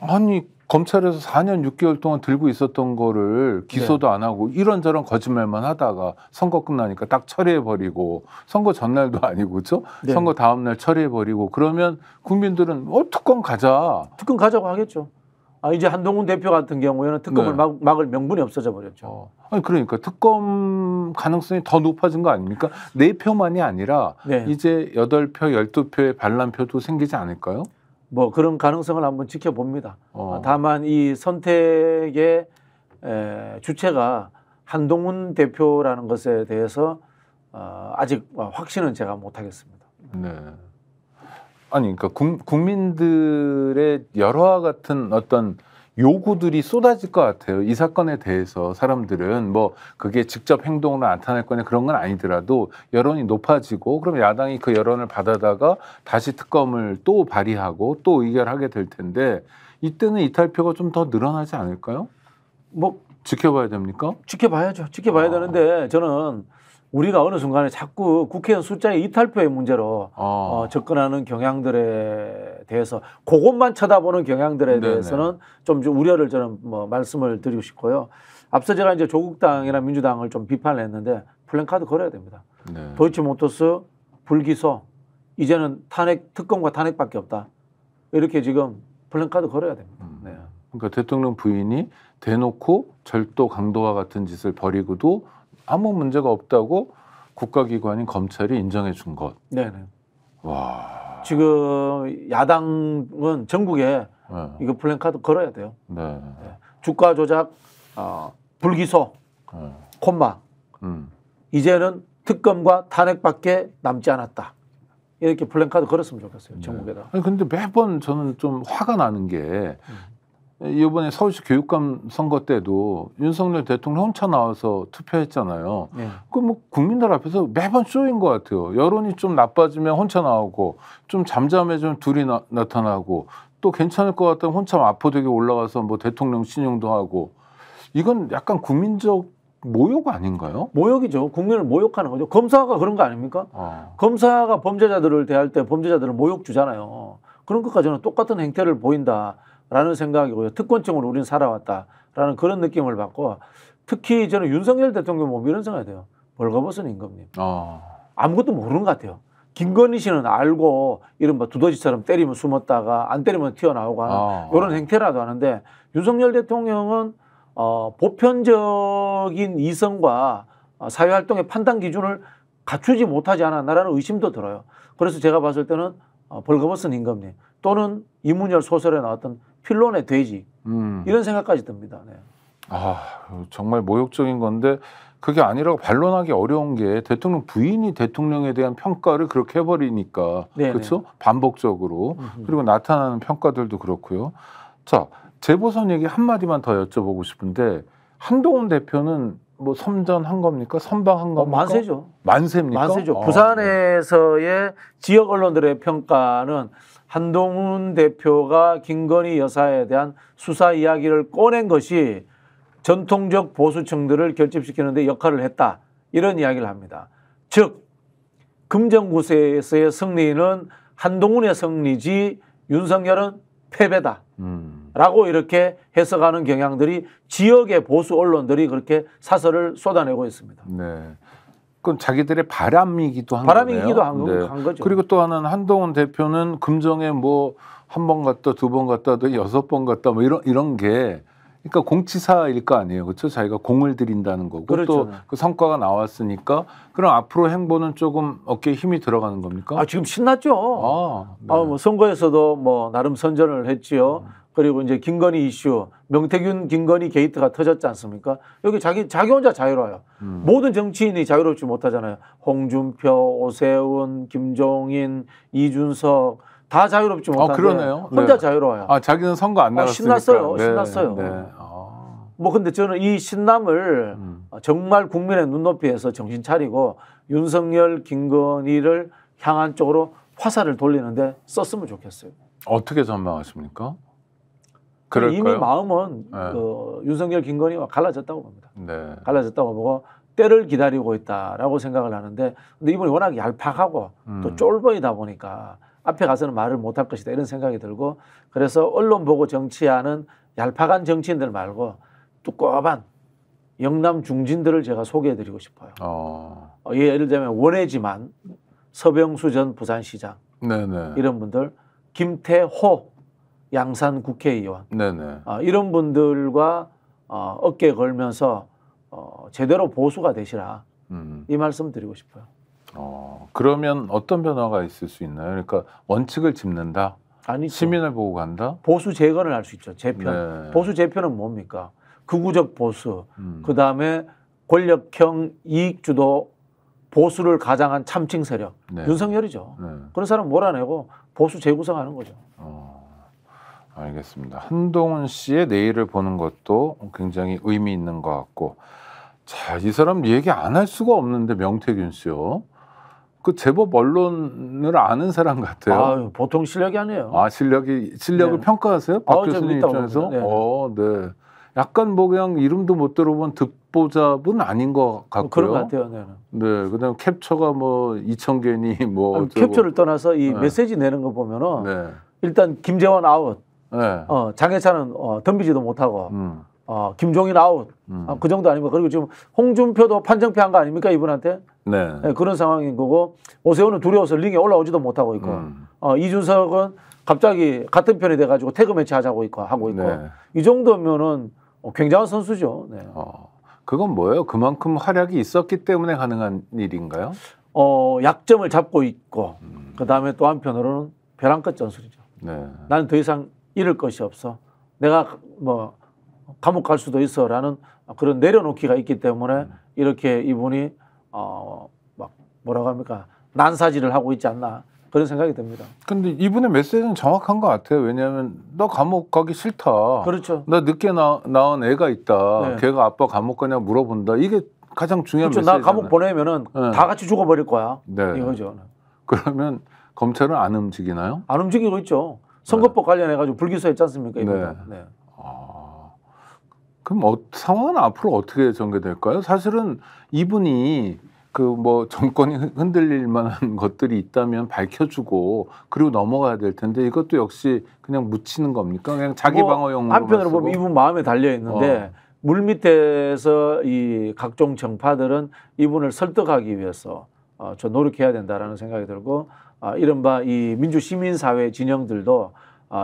A: 아니 검찰에서 4년 6개월 동안 들고 있었던 거를 기소도 안 하고 이런저런 거짓말만 하다가 선거 끝나니까 딱 처리해버리고 선거 전날도 아니고 그렇죠? 선거 다음날 처리해버리고 그러면 국민들은 특검 가자.
B: 특검 가자고 하겠죠. 이제 한동훈 대표 같은 경우에는 특검을 막을 명분이 없어져 버렸죠.
A: 아니 그러니까 특검 가능성이 더 높아진 거 아닙니까? 4표만이 아니라 이제 8표, 12표의 반란표도 생기지 않을까요?
B: 뭐 그런 가능성을 한번 지켜봅니다. 다만 이 선택의 주체가 한동훈 대표라는 것에 대해서 아직 확신은 제가 못하겠습니다.
A: 네. 아니 그러니까 국민들의 열화와 같은 어떤 요구들이 쏟아질 것 같아요. 이 사건에 대해서 사람들은 뭐 그게 직접 행동으로 나타날 거냐 그런 건 아니더라도 여론이 높아지고 그럼 야당이 그 여론을 받아다가 다시 특검을 또 발의하고 또 의결하게 될 텐데 이때는 이탈표가 좀 더 늘어나지 않을까요? 뭐 지켜봐야 됩니까?
B: 지켜봐야죠. 지켜봐야 되는데 저는 우리가 어느 순간에 자꾸 국회의원 숫자의 이탈표의 문제로 접근하는 경향들에 대해서 그것만 쳐다보는 경향들에
A: 네네.
B: 대해서는 좀 우려를 저는 뭐 말씀을 드리고 싶고요. 앞서 제가 이제 조국당이나 민주당을 좀 비판을 했는데 플랜카드 걸어야 됩니다.
A: 네.
B: 도이치모터스 불기소 이제는 특검과 탄핵밖에 없다. 이렇게 지금 플랜카드 걸어야 됩니다. 네.
A: 그러니까 대통령 부인이 대놓고 절도 강도와 같은 짓을 벌이고도 아무 문제가 없다고 국가기관인 검찰이 인정해 준 것.
B: 네네.
A: 와.
B: 지금 야당은 전국에
A: 네.
B: 이거 플랜카드 걸어야 돼요.
A: 네.
B: 주가 조작, 불기소,
A: 네.
B: 콤마. 이제는 특검과 탄핵밖에 남지 않았다. 이렇게 플랜카드 걸었으면 좋겠어요. 전국에다.
A: 아니, 근데 매번 저는 좀 화가 나는 게 이번에 서울시 교육감 선거 때도 윤석열 대통령 혼자 나와서 투표했잖아요.
B: 네.
A: 그 뭐 국민들 앞에서 매번 쇼인 것 같아요. 여론이 좀 나빠지면 혼자 나오고 좀 잠잠해지면 둘이 나타나고 또 괜찮을 것 같다면 혼자 마포대교 올라가서 뭐 대통령 신용도 하고 이건 약간 국민적 모욕 아닌가요?
B: 모욕이죠. 국민을 모욕하는 거죠. 검사가 그런 거 아닙니까? 검사가 범죄자들을 대할 때 범죄자들을 모욕 주잖아요. 그런 것과 저는 똑같은 행태를 보인다라는 생각이고요. 특권층으로 우리는 살아왔다라는 그런 느낌을 받고 특히 저는 윤석열 대통령 보면 이런 생각이 돼요. 벌거벗은 임금님. 아무것도 모르는 것 같아요. 김건희 씨는 알고 이른바 두더지처럼 때리면 숨었다가 안 때리면 튀어나오고 하는 이런 행태라도 하는데 윤석열 대통령은 보편적인 이성과 사회활동의 판단 기준을 갖추지 못하지 않았나라는 의심도 들어요. 그래서 제가 봤을 때는 벌거벗은 임금님 또는 이문열 소설에 나왔던 필론의 돼지 이런 생각까지 듭니다. 네.
A: 정말 모욕적인 건데 그게 아니라고 반론하기 어려운 게 대통령 부인이 대통령에 대한 평가를 그렇게 해버리니까 그렇죠? 반복적으로 그리고 나타나는 평가들도 그렇고요. 자, 재보선 얘기 한마디만 더 여쭤보고 싶은데 한동훈 대표는 뭐 선전한 겁니까? 선방한 겁니까?
B: 만세죠.
A: 만세입니까?
B: 만세죠. 부산에서의 지역 언론들의 평가는 한동훈 대표가 김건희 여사에 대한 수사 이야기를 꺼낸 것이 전통적 보수층들을 결집시키는 데 역할을 했다. 이런 이야기를 합니다. 즉 금정구세에서의 승리는 한동훈의 승리지 윤석열은 패배다. 라고 이렇게 해석하는 경향들이 지역의 보수 언론들이 그렇게 사설을 쏟아내고 있습니다.
A: 네. 그건 자기들의 바람이기도 한
B: 바람이기도
A: 거네요.
B: 한 거죠.
A: 그리고 또 하나는 한동훈 대표는 금정에 뭐 한 번 갔다 두 번 갔다 또 6번 갔다 뭐 이런 게 그러니까 공치사일 거 아니에요. 그렇죠? 자기가 공을 들인다는 거고
B: 그렇죠.
A: 또 그 성과가 나왔으니까 그럼 앞으로 행보는 조금 어깨에 힘이 들어가는 겁니까?
B: 지금 신났죠. 뭐 선거에서도 뭐 나름 선전을 했지요. 그리고 이제 김건희 이슈, 명태균 김건희 게이트가 터졌지 않습니까? 여기 자기 혼자 자유로워요. 모든 정치인이 자유롭지 못하잖아요. 홍준표, 오세훈, 김종인, 이준석 다 자유롭지 못한데
A: 그러네요.
B: 혼자 자유로워요.
A: 자기는 선거 안 나갔으니까.
B: 신났어요. 신났어요.
A: 네.
B: 뭐 근데 저는 이 신남을 정말 국민의 눈높이에서 정신 차리고 윤석열, 김건희를 향한 쪽으로 화살을 돌리는데 썼으면 좋겠어요.
A: 어떻게 전망하십니까?
B: 이미 마음은 윤석열, 김건희와 갈라졌다고 봅니다.
A: 네.
B: 갈라졌다고 보고 때를 기다리고 있다라고 생각을 하는데 근데 이분이 워낙 얄팍하고 또 쫄보이다 보니까 앞에 가서는 말을 못할 것이다 이런 생각이 들고 그래서 언론 보고 정치하는 얄팍한 정치인들 말고 두꺼운 영남 중진들을 제가 소개해드리고 싶어요. 예를 들면 원해지만 서병수 전 부산시장
A: 네네.
B: 이런 분들 김태호 양산 국회의원
A: 네네.
B: 이런 분들과 어깨 걸면서 제대로 보수가 되시라 이 말씀 드리고 싶어요.
A: 그러면 어떤 변화가 있을 수 있나요? 그러니까 원칙을 짚는다?
B: 아니죠.
A: 시민을 보고 간다?
B: 보수 재건을 할 수 있죠. 재편.
A: 네.
B: 보수 재편은 뭡니까? 극우적 보수, 그다음에 권력형 이익주도 보수를 가장한 참칭 세력.
A: 네.
B: 윤석열이죠.
A: 네.
B: 그런 사람 몰아내고 보수 재구성하는 거죠.
A: 알겠습니다. 한동훈 씨의 내일을 보는 것도 굉장히 의미 있는 것 같고 자, 이 사람 얘기 안 할 수가 없는데 명태균 씨요. 그 제법 언론을 아는 사람 같아요.
B: 보통 실력이 아니에요.
A: 실력을
B: 네.
A: 평가하세요? 박 교수님 입장에서?
B: 네.
A: 네. 약간 뭐 그냥 이름도 못 들어본 듣보잡은 아닌 것 같고요.
B: 그런 것 같아요.
A: 네. 그다음 캡처가 뭐 2,000개니 뭐
B: 캡처를 떠나서 이
A: 네.
B: 메시지 내는 거 보면은
A: 네.
B: 일단 김재원 아웃,
A: 네.
B: 장해찬은 덤비지도 못하고, 김종인 아웃, 그 정도 아닙니까? 그리고 지금 홍준표도 판정패한 거 아닙니까 이분한테?
A: 네.
B: 네, 그런 상황인 거고 오세훈은 두려워서 링에 올라오지도 못하고 있고, 이준석은 갑자기 같은 편이 돼가지고 태그 매치 하고 있고,
A: 네.
B: 이 정도면은 굉장한 선수죠. 네.
A: 그건 뭐예요? 그만큼 활약이 있었기 때문에 가능한 일인가요?
B: 약점을 잡고 있고, 그 다음에 또 한편으로는 벼랑 끝 전술이죠.
A: 네.
B: 나는 더 이상 잃을 것이 없어. 내가 뭐 감옥 갈 수도 있어라는 그런 내려놓기가 있기 때문에 이렇게 이분이 막 뭐라고 합니까? 난사질을 하고 있지 않나 그런 생각이 듭니다.
A: 근데 이분의 메시지는 정확한 것 같아요. 왜냐하면 너 감옥 가기 싫다.
B: 그렇죠.
A: 나 늦게 낳은 애가 있다.
B: 네.
A: 걔가 아빠 감옥 가냐 물어본다. 이게 가장 중요한
B: 그렇죠.
A: 메시지잖아요.
B: 나 감옥 보내면은
A: 네.
B: 다 같이 죽어버릴 거야.
A: 네.
B: 이거죠.
A: 그러면 검찰은 안 움직이나요?
B: 안 움직이고 있죠. 선거법 관련해 가지고 불기소했지 않습니까? 이분은.
A: 네.
B: 네.
A: 그럼 상황은 앞으로 어떻게 전개될까요? 사실은 이분이 그 뭐 정권이 흔들릴 만한 것들이 있다면 밝혀주고 그리고 넘어가야 될 텐데 이것도 역시 그냥 묻히는 겁니까? 그냥 자기 방어용으로
B: 한편으로 보면 이분 마음에 달려 있는데 물 밑에서 이 각종 정파들은 이분을 설득하기 위해서 저 노력해야 된다라는 생각이 들고 이른바 이 민주 시민 사회 진영들도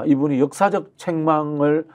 B: 이분이 역사적 책무를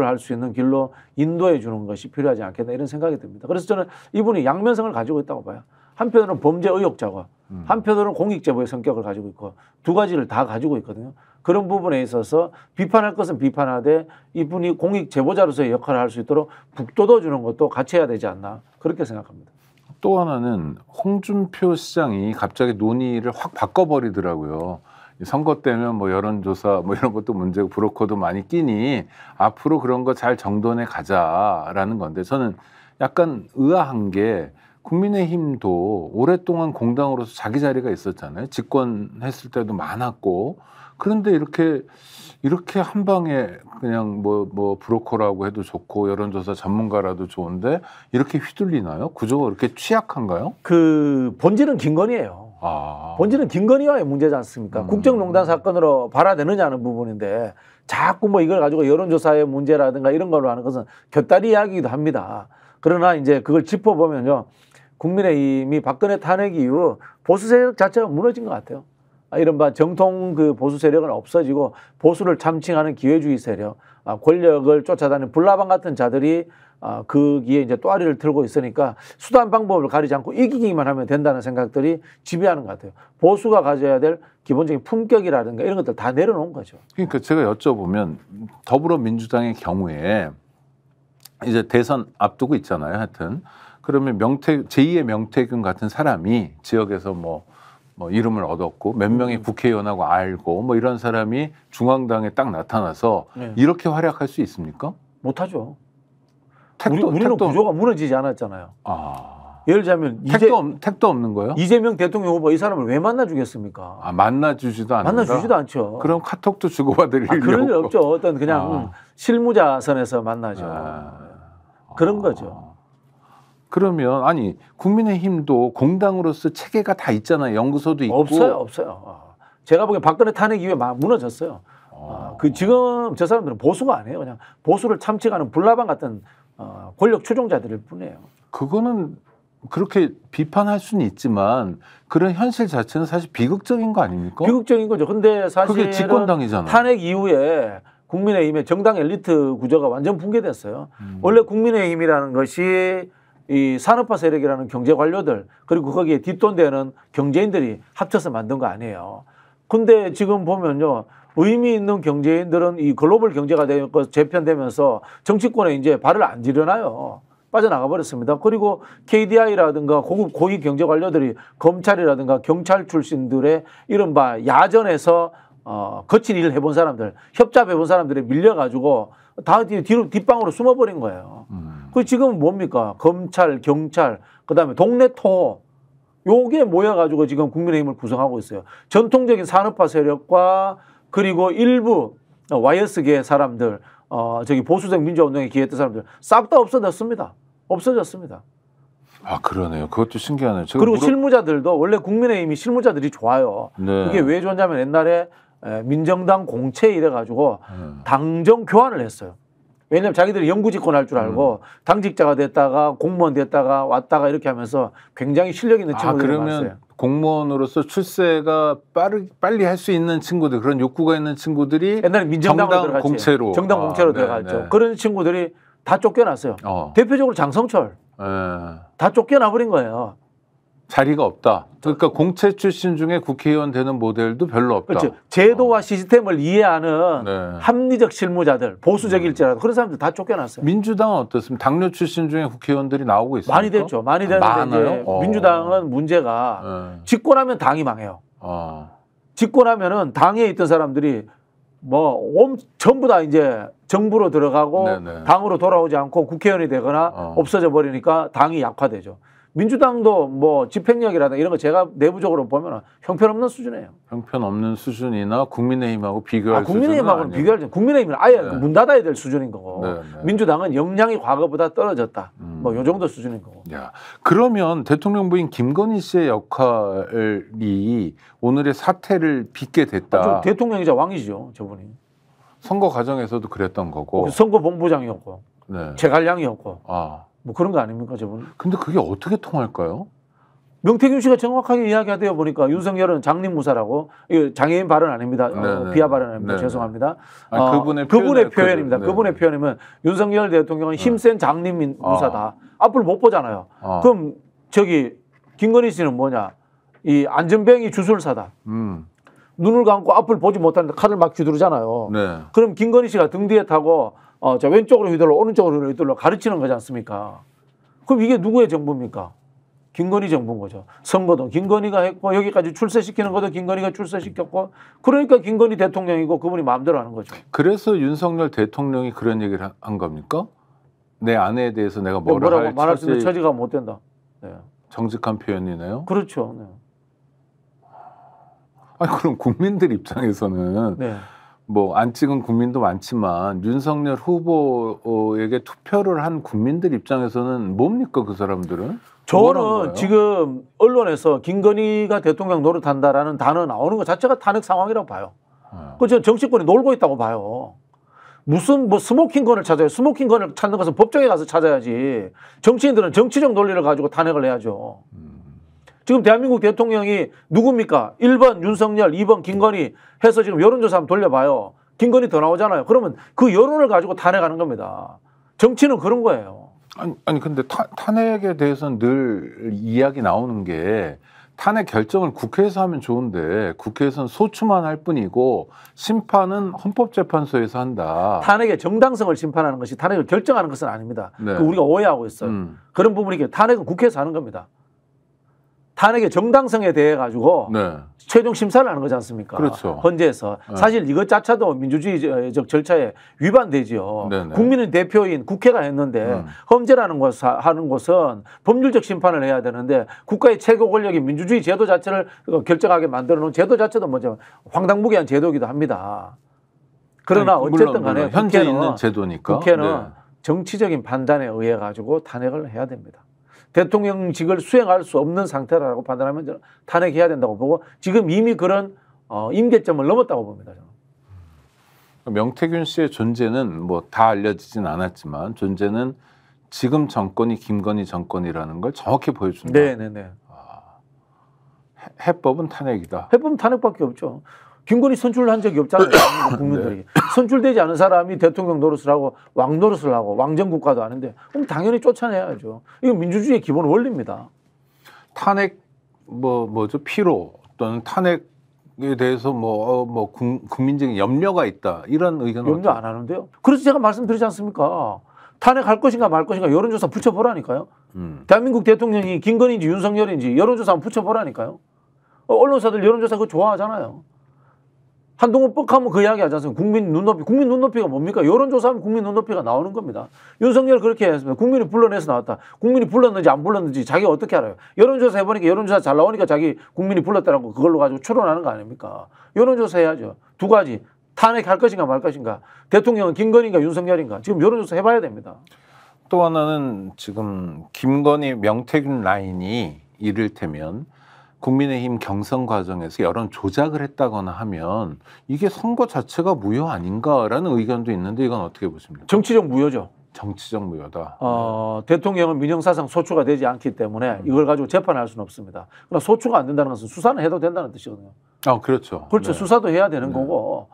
B: 할 수 있는 길로 인도해 주는 것이 필요하지 않겠나 이런 생각이 듭니다. 그래서 저는 이분이 양면성을 가지고 있다고 봐요. 한편으로는 범죄 의혹자고 한편으로는 공익제보의 성격을 가지고 있고 두 가지를 다 가지고 있거든요. 그런 부분에 있어서 비판할 것은 비판하되 이분이 공익제보자로서의 역할을 할 수 있도록 북돋워 주는 것도 같이 해야 되지 않나 그렇게 생각합니다.
A: 또 하나는 홍준표 시장이 갑자기 논의를 확 바꿔버리더라고요. 선거 때면 뭐 여론조사 뭐 이런 것도 문제고 브로커도 많이 끼니 앞으로 그런 거 잘 정돈해 가자라는 건데 저는 약간 의아한 게 국민의힘도 오랫동안 공당으로서 자기 자리가 있었잖아요. 집권했을 때도 많았고 그런데 이렇게 한 방에 그냥 뭐 브로커라고 해도 좋고 여론조사 전문가라도 좋은데 이렇게 휘둘리나요? 구조가 그렇게 취약한가요?
B: 그 본질은 김건희예요. 본질은 김건희와의 문제지 않습니까? 국정농단 사건으로 발화되느냐는 부분인데 자꾸 뭐 이걸 가지고 여론조사의 문제라든가 이런 걸로 하는 것은 곁다리 이야기이기도 합니다. 그러나 이제 그걸 짚어보면요. 국민의힘이 박근혜 탄핵 이후 보수 세력 자체가 무너진 것 같아요. 이른바 정통 그 보수 세력은 없어지고 보수를 참칭하는 기회주의 세력, 권력을 쫓아다니는 불나방 같은 자들이 거기에 이제 또아리를 틀고 있으니까 수단 방법을 가리지 않고 이기기만 하면 된다는 생각들이 지배하는 것 같아요. 보수가 가져야 될 기본적인 품격이라든가 이런 것들 다 내려놓은 거죠.
A: 그러니까 제가 여쭤보면 더불어민주당의 경우에 이제 대선 앞두고 있잖아요. 하여튼 그러면 제2의 명태균 같은 사람이 지역에서 뭐 이름을 얻었고 몇 명의 국회의원하고 알고 뭐 이런 사람이 중앙당에 딱 나타나서 이렇게 활약할 수 있습니까?
B: 못하죠. 우리는 구조가 무너지지 않았잖아요. 예를 들자면
A: 택도 없는 거예요?
B: 이재명 대통령 후보 이 사람을 왜 만나주겠습니까?
A: 만나주지도 않는다?
B: 만나주지도 않죠.
A: 그럼 카톡도 주고받을 일이
B: 그럴 일 없죠. 어떤 그냥 실무자 선에서 만나죠. 그런 거죠.
A: 그러면 국민의힘도 공당으로서 체계가 다 있잖아요. 연구소도 있고.
B: 없어요. 제가 보기엔 박근혜 탄핵 이후에 막 무너졌어요. 지금 저 사람들은 보수가 아니에요. 그냥 보수를 참칭하는 불나방 같은 권력 추종자들일 뿐이에요.
A: 그거는 그렇게 비판할 수는 있지만 그런 현실 자체는 사실 비극적인 거 아닙니까?
B: 비극적인 거죠. 근데 사실은
A: 그게 집권당이잖아요.
B: 탄핵 이후에 국민의힘의 정당 엘리트 구조가 완전 붕괴됐어요. 원래 국민의힘이라는 것이 이 산업화 세력이라는 경제 관료들 그리고 거기에 뒷돈되는 경제인들이 합쳐서 만든 거 아니에요. 근데 지금 보면요. 의미 있는 경제인들은 이 글로벌 경제가 재편되면서 정치권에 이제 발을 안 들여놔요. 빠져나가 버렸습니다. 그리고 KDI라든가 고위 경제 관료들이 검찰이라든가 경찰 출신들의 이른바 야전에서 거친 일을 해본 사람들, 협잡해본 사람들이 밀려가지고 다 뒤로 뒷방으로 숨어버린 거예요. 그 지금은 뭡니까? 검찰, 경찰, 그다음에 동네 토 요게 모여가지고 지금 국민의힘을 구성하고 있어요. 전통적인 산업화 세력과 그리고 일부 YS계 사람들, 보수적 민주화운동에 기여했던 사람들 싹 다 없어졌습니다.
A: 그러네요. 그것도 신기하네요.
B: 그리고 실무자들도 원래 국민의힘이 실무자들이 좋아요.
A: 네.
B: 그게 왜 좋냐면 옛날에 민정당 공채 이래가지고 당정 교환을 했어요. 왜냐하면 자기들이 영구집권 할 줄 알고 당직자가 됐다가 공무원 됐다가 왔다가 이렇게 하면서 굉장히 실력 있는 친구들이 많았어요.
A: 그러면 공무원으로서 출세가 빨리 할 수 있는 친구들, 그런 욕구가 있는 친구들이
B: 옛날에 민정당으로
A: 정당
B: 들어갔지.
A: 공채로
B: 정당 공채로
A: 네,
B: 들어갔죠.
A: 네.
B: 그런 친구들이 다 쫓겨났어요. 대표적으로 장성철 다 쫓겨나 버린 거예요.
A: 자리가 없다. 그러니까 공채 출신 중에 국회의원 되는 모델도 별로 없다.
B: 그렇죠. 제도와 시스템을 이해하는
A: 네.
B: 합리적 실무자들, 보수적일지라도 그런 사람들 다 쫓겨났어요.
A: 민주당은 어떻습니까? 당뇨 출신 중에 국회의원들이 나오고 있습니까?
B: 많이 됐죠. 많이 되는데
A: 많아요?
B: 이제 민주당은 문제가 집권하면 당이 망해요. 집권하면은 당에 있던 사람들이 전부 다 이제 정부로 들어가고
A: 네네.
B: 당으로 돌아오지 않고 국회의원이 되거나 없어져 버리니까 당이 약화되죠. 민주당도 뭐 집행력이라든가 이런 거 제가 내부적으로 보면 형편없는 수준이에요.
A: 형편없는 수준이나 국민의힘하고 비교할
B: 국민의힘하고는 비교할 때 국민의힘은 아예
A: 네.
B: 문 닫아야 될 수준인 거고
A: 네, 네.
B: 민주당은 역량이 과거보다 떨어졌다. 뭐 요 정도 수준인 거고.
A: 야, 그러면 대통령 부인 김건희 씨의 역할이 오늘의 사태를 빚게 됐다.
B: 대통령이자 왕이시죠, 저분이.
A: 선거 과정에서도 그랬던 거고.
B: 선거본부장이었고,
A: 네.
B: 제갈량이었고, 뭐 그런 거 아닙니까, 저분?
A: 근데 그게 어떻게 통할까요?
B: 명태균 씨가 정확하게 이야기하다 보니까 윤석열은 장님무사라고, 이거 장애인 발언 아닙니다. 비하 발언 아닙니다. 죄송합니다.
A: 아니,
B: 그분의 표현입니다. 그분의 표현이면 윤석열 대통령은 힘센 장님무사다. 앞을 못 보잖아요. 그럼 김건희 씨는 뭐냐? 이 안전뱅이 주술사다. 눈을 감고 앞을 보지 못하는데 칼을 막 휘두르잖아요.
A: 네.
B: 그럼 김건희 씨가 등 뒤에 타고 자 왼쪽으로 휘둘러 오른쪽으로 휘둘러 가르치는 거지 않습니까? 그럼 이게 누구의 정부입니까? 김건희 정부인 거죠. 선거도 김건희가 했고 여기까지 출세시키는 것도 김건희가 출세시켰고 그러니까 김건희 대통령이고 그분이 마음대로 하는 거죠.
A: 그래서 윤석열 대통령이 그런 얘기를 한 겁니까? 내 아내에 대해서 내가 뭐라고
B: 말할 수 있는 처지가 못 된다. 네.
A: 정직한 표현이네요.
B: 그렇죠. 네.
A: 아니 그럼 국민들 입장에서는
B: 네.
A: 뭐 안 찍은 국민도 많지만 윤석열 후보에게 투표를 한 국민들 입장에서는 뭡니까 그 사람들은?
B: 저는 지금 언론에서 김건희가 대통령 노릇한다라는 단어 나오는 것 자체가 탄핵 상황이라고 봐요. 그 정치권이 놀고 있다고 봐요. 무슨 뭐 스모킹건을 찾아요. 스모킹건을 찾는 것은 법정에 가서 찾아야지. 정치인들은 정치적 논리를 가지고 탄핵을 해야죠. 지금 대한민국 대통령이 누굽니까? 1번 윤석열, 2번 김건희 해서 지금 여론조사 한번 돌려봐요. 김건희 더 나오잖아요. 그러면 그 여론을 가지고 탄핵하는 겁니다. 정치는 그런 거예요.
A: 아니 근데 탄핵에 대해서는 늘 이야기 나오는 게 탄핵 결정을 국회에서 하면 좋은데 국회에서는 소추만 할 뿐이고 심판은 헌법재판소에서 한다.
B: 탄핵의 정당성을 심판하는 것이 탄핵을 결정하는 것은 아닙니다.
A: 네.
B: 우리가 오해하고 있어요. 그런 부분이 탄핵은 국회에서 하는 겁니다. 탄핵의 정당성에 대해 가지고
A: 네.
B: 최종 심사를 하는 거지 않습니까?
A: 그렇죠.
B: 헌재에서. 사실 이것 자체도 민주주의적 절차에 위반되지요.
A: 네네.
B: 국민의 대표인 국회가 했는데 헌재라는 하는 곳은 법률적 심판을 해야 되는데 국가의 최고 권력이 민주주의 제도 자체를 결정하게 만들어 놓은 제도 자체도 뭐죠? 황당무계한 제도이기도 합니다. 그러나
A: 아니,
B: 어쨌든 간에
A: 물론 현재 있는 제도니까.
B: 국회는
A: 네.
B: 정치적인 판단에 의해 가지고 탄핵을 해야 됩니다. 대통령직을 수행할 수 없는 상태라고 판단하면 저는 탄핵해야 된다고 보고 지금 이미 그런 임계점을 넘었다고 봅니다. 저는.
A: 명태균 씨의 존재는 뭐 다 알려지진 않았지만 존재는 지금 정권이 김건희 정권이라는 걸 정확히 보여준다.
B: 네네네.
A: 해법은 탄핵이다.
B: 해보면 탄핵밖에 없죠. 김건희 선출한 적이 없잖아요. 국민들이. 네. 선출되지 않은 사람이 대통령 노릇을 하고 왕 노릇을 하고 왕정국가도 아닌데 그럼 당연히 쫓아내야죠. 이건 민주주의의 기본 원리입니다.
A: 탄핵 뭐죠 피로 또는 탄핵에 대해서 국민적인 염려가 있다 이런 의견은
B: 염려 안 하는데요. 그래서 제가 말씀드리지 않습니까? 탄핵할 것인가 말 것인가 여론조사 붙여보라니까요. 대한민국 대통령이 김건희인지 윤석열인지 여론조사 한번 붙여보라니까요. 언론사들 여론조사 그거 좋아하잖아요. 한동훈 뻑하면 그 이야기 하지 않습니까? 국민 눈높이가 뭡니까? 여론조사하면 국민 눈높이가 나오는 겁니다. 윤석열 그렇게 했습니다. 국민이 불러내서 나왔다. 국민이 불렀는지 안 불렀는지 자기가 어떻게 알아요? 여론조사 해보니까 여론조사 잘 나오니까 자기 국민이 불렀다라고 그걸로 가지고 추론하는 거 아닙니까? 여론조사 해야죠. 두 가지. 탄핵할 것인가 말 것인가. 대통령은 김건희인가 윤석열인가. 지금 여론조사 해봐야 됩니다.
A: 또 하나는 지금 김건희 명태균 라인이 이를테면 국민의힘 경선 과정에서 여론 조작을 했다거나 하면 이게 선거 자체가 무효 아닌가라는 의견도 있는데 이건 어떻게 보십니까?
B: 정치적 무효죠.
A: 정치적 무효다.
B: 대통령은 민형사상 소추가 되지 않기 때문에 이걸 가지고 재판할 수는 없습니다. 그러나 소추가 안 된다는 것은 수사는 해도 된다는 뜻이거든요.
A: 그렇죠.
B: 그렇죠.
A: 네.
B: 수사도 해야 되는
A: 네.
B: 거고,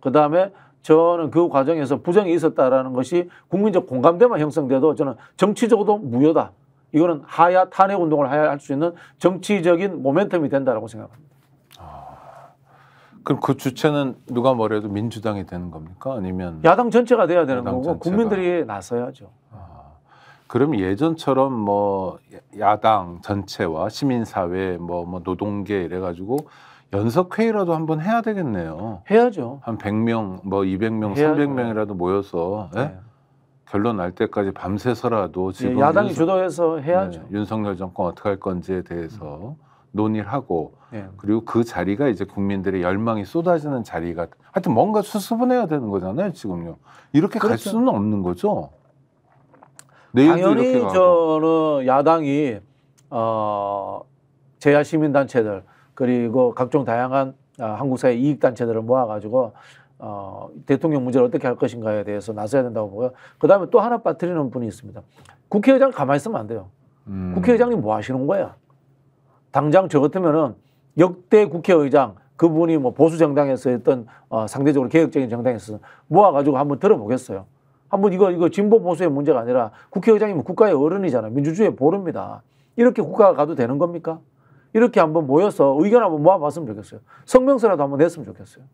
B: 그다음에 저는 그 과정에서 부정이 있었다라는 것이 국민적 공감대만 형성돼도 저는 정치적으로도 무효다. 이거는 하야 탄핵 운동을 할 수 있는 정치적인 모멘텀이 된다라고 생각합니다.
A: 그럼 그 주체는 누가 뭐래도 민주당이 되는 겁니까? 아니면
B: 야당 전체가 돼야 되는
A: 야당
B: 거고
A: 전체가.
B: 국민들이 나서야죠.
A: 그럼 예전처럼 뭐 야당 전체와 시민사회 뭐 노동계 이래가지고 연석회의라도 한번 해야 되겠네요.
B: 해야죠.
A: 한 100명, 뭐 200명,
B: 해야죠.
A: 300명이라도 모여서 예?
B: 네.
A: 결론 날 때까지 밤새서라도 지금
B: 야당이 주도해서 해야죠.
A: 윤석열 정권 어떻게 할 건지에 대해서 논의를 하고
B: 네.
A: 그리고 그 자리가 이제 국민들의 열망이 쏟아지는 자리가 하여튼 뭔가 수습은 해야 되는 거잖아요. 지금요. 이렇게 갈
B: 그렇죠.
A: 수는 없는 거죠. 내일도 이렇게
B: 당연히
A: 가고.
B: 저는 야당이 제야 시민단체들 그리고 각종 다양한 한국 사회 이익단체들을 모아가지고 대통령 문제를 어떻게 할 것인가에 대해서 나서야 된다고 보고요. 그다음에 또 하나 빠뜨리는 분이 있습니다. 국회의장 가만히 있으면 안 돼요. 국회의장님 뭐 하시는 거야? 당장 저 같으면은 역대 국회의장 그분이 뭐 보수 정당에서 했던 상대적으로 개혁적인 정당에서 모아가지고 한번 들어보겠어요. 한번 이거 진보 보수의 문제가 아니라 국회의장이면 국가의 어른이잖아요. 민주주의의 보루입니다. 이렇게 국가가 가도 되는 겁니까? 이렇게 한번 모여서 의견 한번 모아봤으면 좋겠어요. 성명서라도 한번 냈으면 좋겠어요.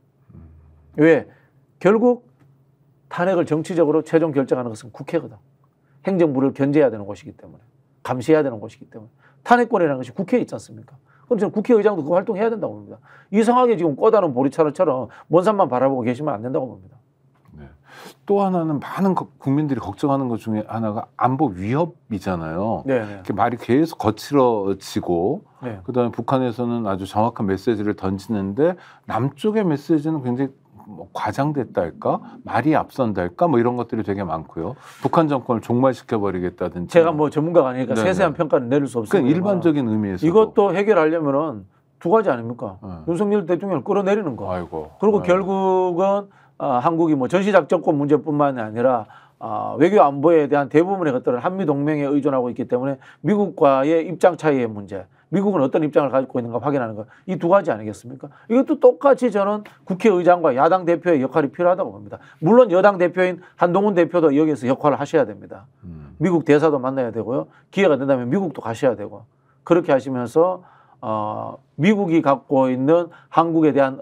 B: 왜? 결국 탄핵을 정치적으로 최종 결정하는 것은 국회거든. 행정부를 견제해야 되는 곳이기 때문에. 감시해야 되는 곳이기 때문에. 탄핵권이라는 것이 국회에 있지 않습니까? 그럼 저는 국회의장도 그 활동해야 된다고 봅니다. 이상하게 지금 꼬다는 보리차로처럼 먼 산만 바라보고 계시면 안 된다고 봅니다.
A: 네. 또 하나는 많은 국민들이 걱정하는 것 중에 하나가 안보 위협이잖아요.
B: 네, 네.
A: 이렇게 말이 계속 거칠어지고
B: 네.
A: 그다음에 북한에서는 아주 정확한 메시지를 던지는데 남쪽의 메시지는 굉장히 뭐 과장됐달까 말이 앞선달까 뭐 이런 것들이 되게 많고요. 북한 정권을 종말시켜버리겠다든지.
B: 제가 뭐 전문가가 아니니까
A: 네네.
B: 세세한 평가는 내릴 수 없습니다.
A: 그러니까 일반적인 의미에서
B: 이것도 해결하려면은 두 가지 아닙니까?
A: 네.
B: 윤석열 대통령을 끌어내리는 거.
A: 아이고.
B: 그리고
A: 네.
B: 결국은 한국이 뭐 전시작전권 문제뿐만이 아니라 외교 안보에 대한 대부분의 것들을 한미 동맹에 의존하고 있기 때문에 미국과의 입장 차이의 문제, 미국은 어떤 입장을 가지고 있는가 확인하는 것, 이 두 가지 아니겠습니까? 이것도 똑같이 저는 국회의장과 야당 대표의 역할이 필요하다고 봅니다. 물론 여당 대표인 한동훈 대표도 여기서 역할을 하셔야 됩니다. 미국 대사도 만나야 되고요. 기회가 된다면 미국도 가셔야 되고 그렇게 하시면서 미국이 갖고 있는 한국에 대한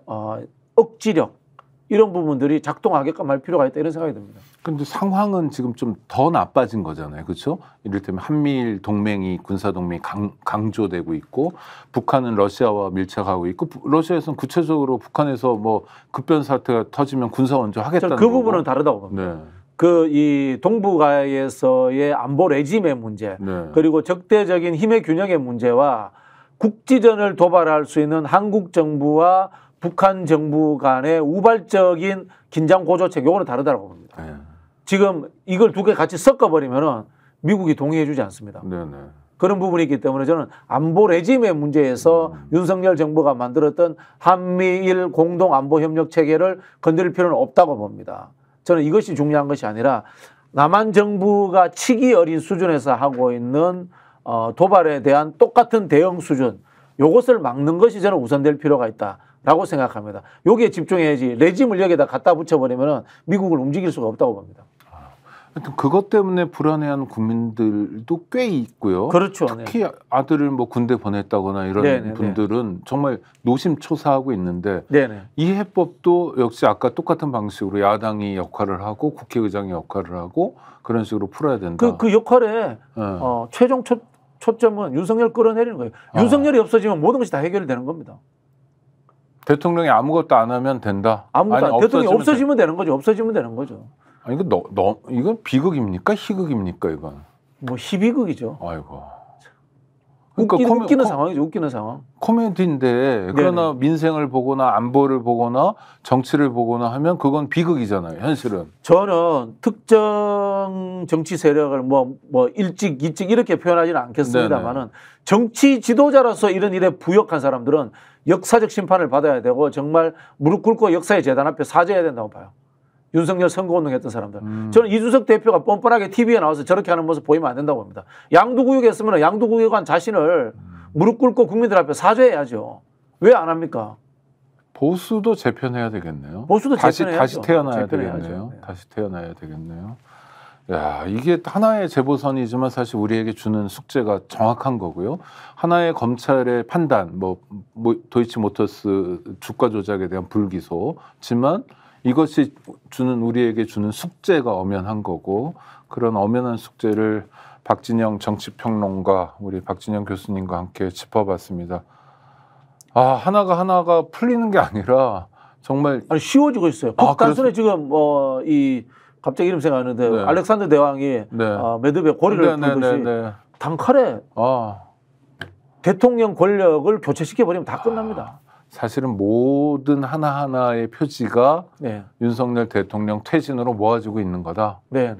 B: 억지력 이런 부분들이 작동하게끔 할 필요가 있다 이런 생각이 듭니다.
A: 근데 상황은 지금 좀 더 나빠진 거잖아요. 그렇죠? 이를테면 한미일 동맹이 군사 동맹이 강조되고 있고 북한은 러시아와 밀착하고 있고 러시아에서는 구체적으로 북한에서 뭐 급변 사태가 터지면 군사 원조 하겠다는
B: 그
A: 거고.
B: 부분은 다르다고 봅니다.
A: 네.
B: 그 이 동북아에서의 안보 레짐의 문제
A: 네.
B: 그리고 적대적인 힘의 균형의 문제와 국지전을 도발할 수 있는 한국 정부와 북한 정부 간의 우발적인 긴장 고조책 요거는 다르다고 봅니다.
A: 네.
B: 지금 이걸 두 개 같이 섞어버리면은 미국이 동의해주지 않습니다.
A: 네. 네.
B: 그런 부분이 있기 때문에 저는 안보 레짐의 문제에서 윤석열 정부가 만들었던 한미일 공동 안보 협력 체계를 건드릴 필요는 없다고 봅니다. 저는 이것이 중요한 것이 아니라 남한 정부가 치기 어린 수준에서 하고 있는 도발에 대한 똑같은 대응 수준 요것을 막는 것이 저는 우선될 필요가 있다라고 생각합니다. 여기에 집중해야지 레짐을 여기다 갖다 붙여버리면 미국을 움직일 수가 없다고 봅니다.
A: 하여튼 그것 때문에 불안해하는 국민들도 꽤 있고요.
B: 그렇죠.
A: 특히 아들을 뭐 군대 보냈다거나 이런
B: 네네네.
A: 분들은 정말 노심초사하고 있는데
B: 네네.
A: 이 해법도 역시 아까 똑같은 방식으로 야당이 역할을 하고 국회의장이 역할을 하고 그런 식으로 풀어야 된다.
B: 그 역할에
A: 네.
B: 최종 초점은 윤석열 끌어내리는 거예요. 윤석열이 없어지면 모든 것이 다 해결이 되는 겁니다.
A: 대통령이 아무것도 안 하면 된다.
B: 아무것도
A: 아니,
B: 대통령이 없어지면 되는 거죠. 없어지면 되는 거죠.
A: 아니 이건 비극입니까? 희극입니까? 이건.
B: 뭐 희비극이죠.
A: 아이고. 그러니까
B: 웃기는 상황이죠. 웃기는 상황.
A: 코미디인데 그러나 민생을 보거나 안보를 보거나 정치를 보거나 하면 그건 비극이잖아요. 현실은.
B: 저는 특정 정치 세력을 뭐 일찍 이찍 이렇게 표현하지는 않겠습니다만은 정치 지도자로서 이런 일에 부역한 사람들은 역사적 심판을 받아야 되고 정말 무릎 꿇고 역사의 재단 앞에 사죄해야 된다고 봐요. 윤석열 선거운동 했던 사람들. 저는 이준석 대표가 뻔뻔하게 TV에 나와서 저렇게 하는 모습 보이면 안 된다고 봅니다. 양두구역에 했으면 양두구역한 자신을 무릎 꿇고 국민들 앞에 사죄해야죠. 왜 안 합니까?
A: 보수도 재편해야 되겠네요.
B: 보수도
A: 다시
B: 재편해야죠.
A: 태어나야
B: 재편해야죠.
A: 되겠네요.
B: 네.
A: 다시 태어나야 되겠네요. 야, 이게 하나의 재보선이지만 사실 우리에게 주는 숙제가 정확한 거고요. 하나의 검찰의 판단, 뭐 도이치모터스 주가 조작에 대한 불기소지만 이것이 우리에게 주는 숙제가 엄연한 거고, 그런 엄연한 숙제를 박진영 정치평론가, 우리 박진영 교수님과 함께 짚어봤습니다. 아, 하나가 풀리는 게 아니라 정말
B: 아니 쉬워지고 있어요. 단순히 지금 갑자기 이름 생각나는데
A: 네.
B: 알렉산더 대왕이 매듭에 고리를 풀듯이 단칼에 대통령 권력을 교체시켜 버리면 다 끝납니다.
A: 사실은 모든 하나하나의 표지가 윤석열 대통령 퇴진으로 모아지고 있는 거다.
B: 네.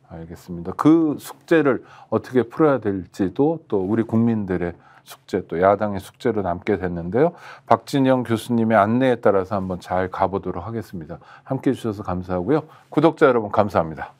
A: 알겠습니다. 그 숙제를 어떻게 풀어야 될지도 또 우리 국민들의 숙제, 또 야당의 숙제로 남게 됐는데요. 박진영 교수님의 안내에 따라서 한번 잘 가보도록 하겠습니다. 함께해 주셔서 감사하고요. 구독자 여러분 감사합니다.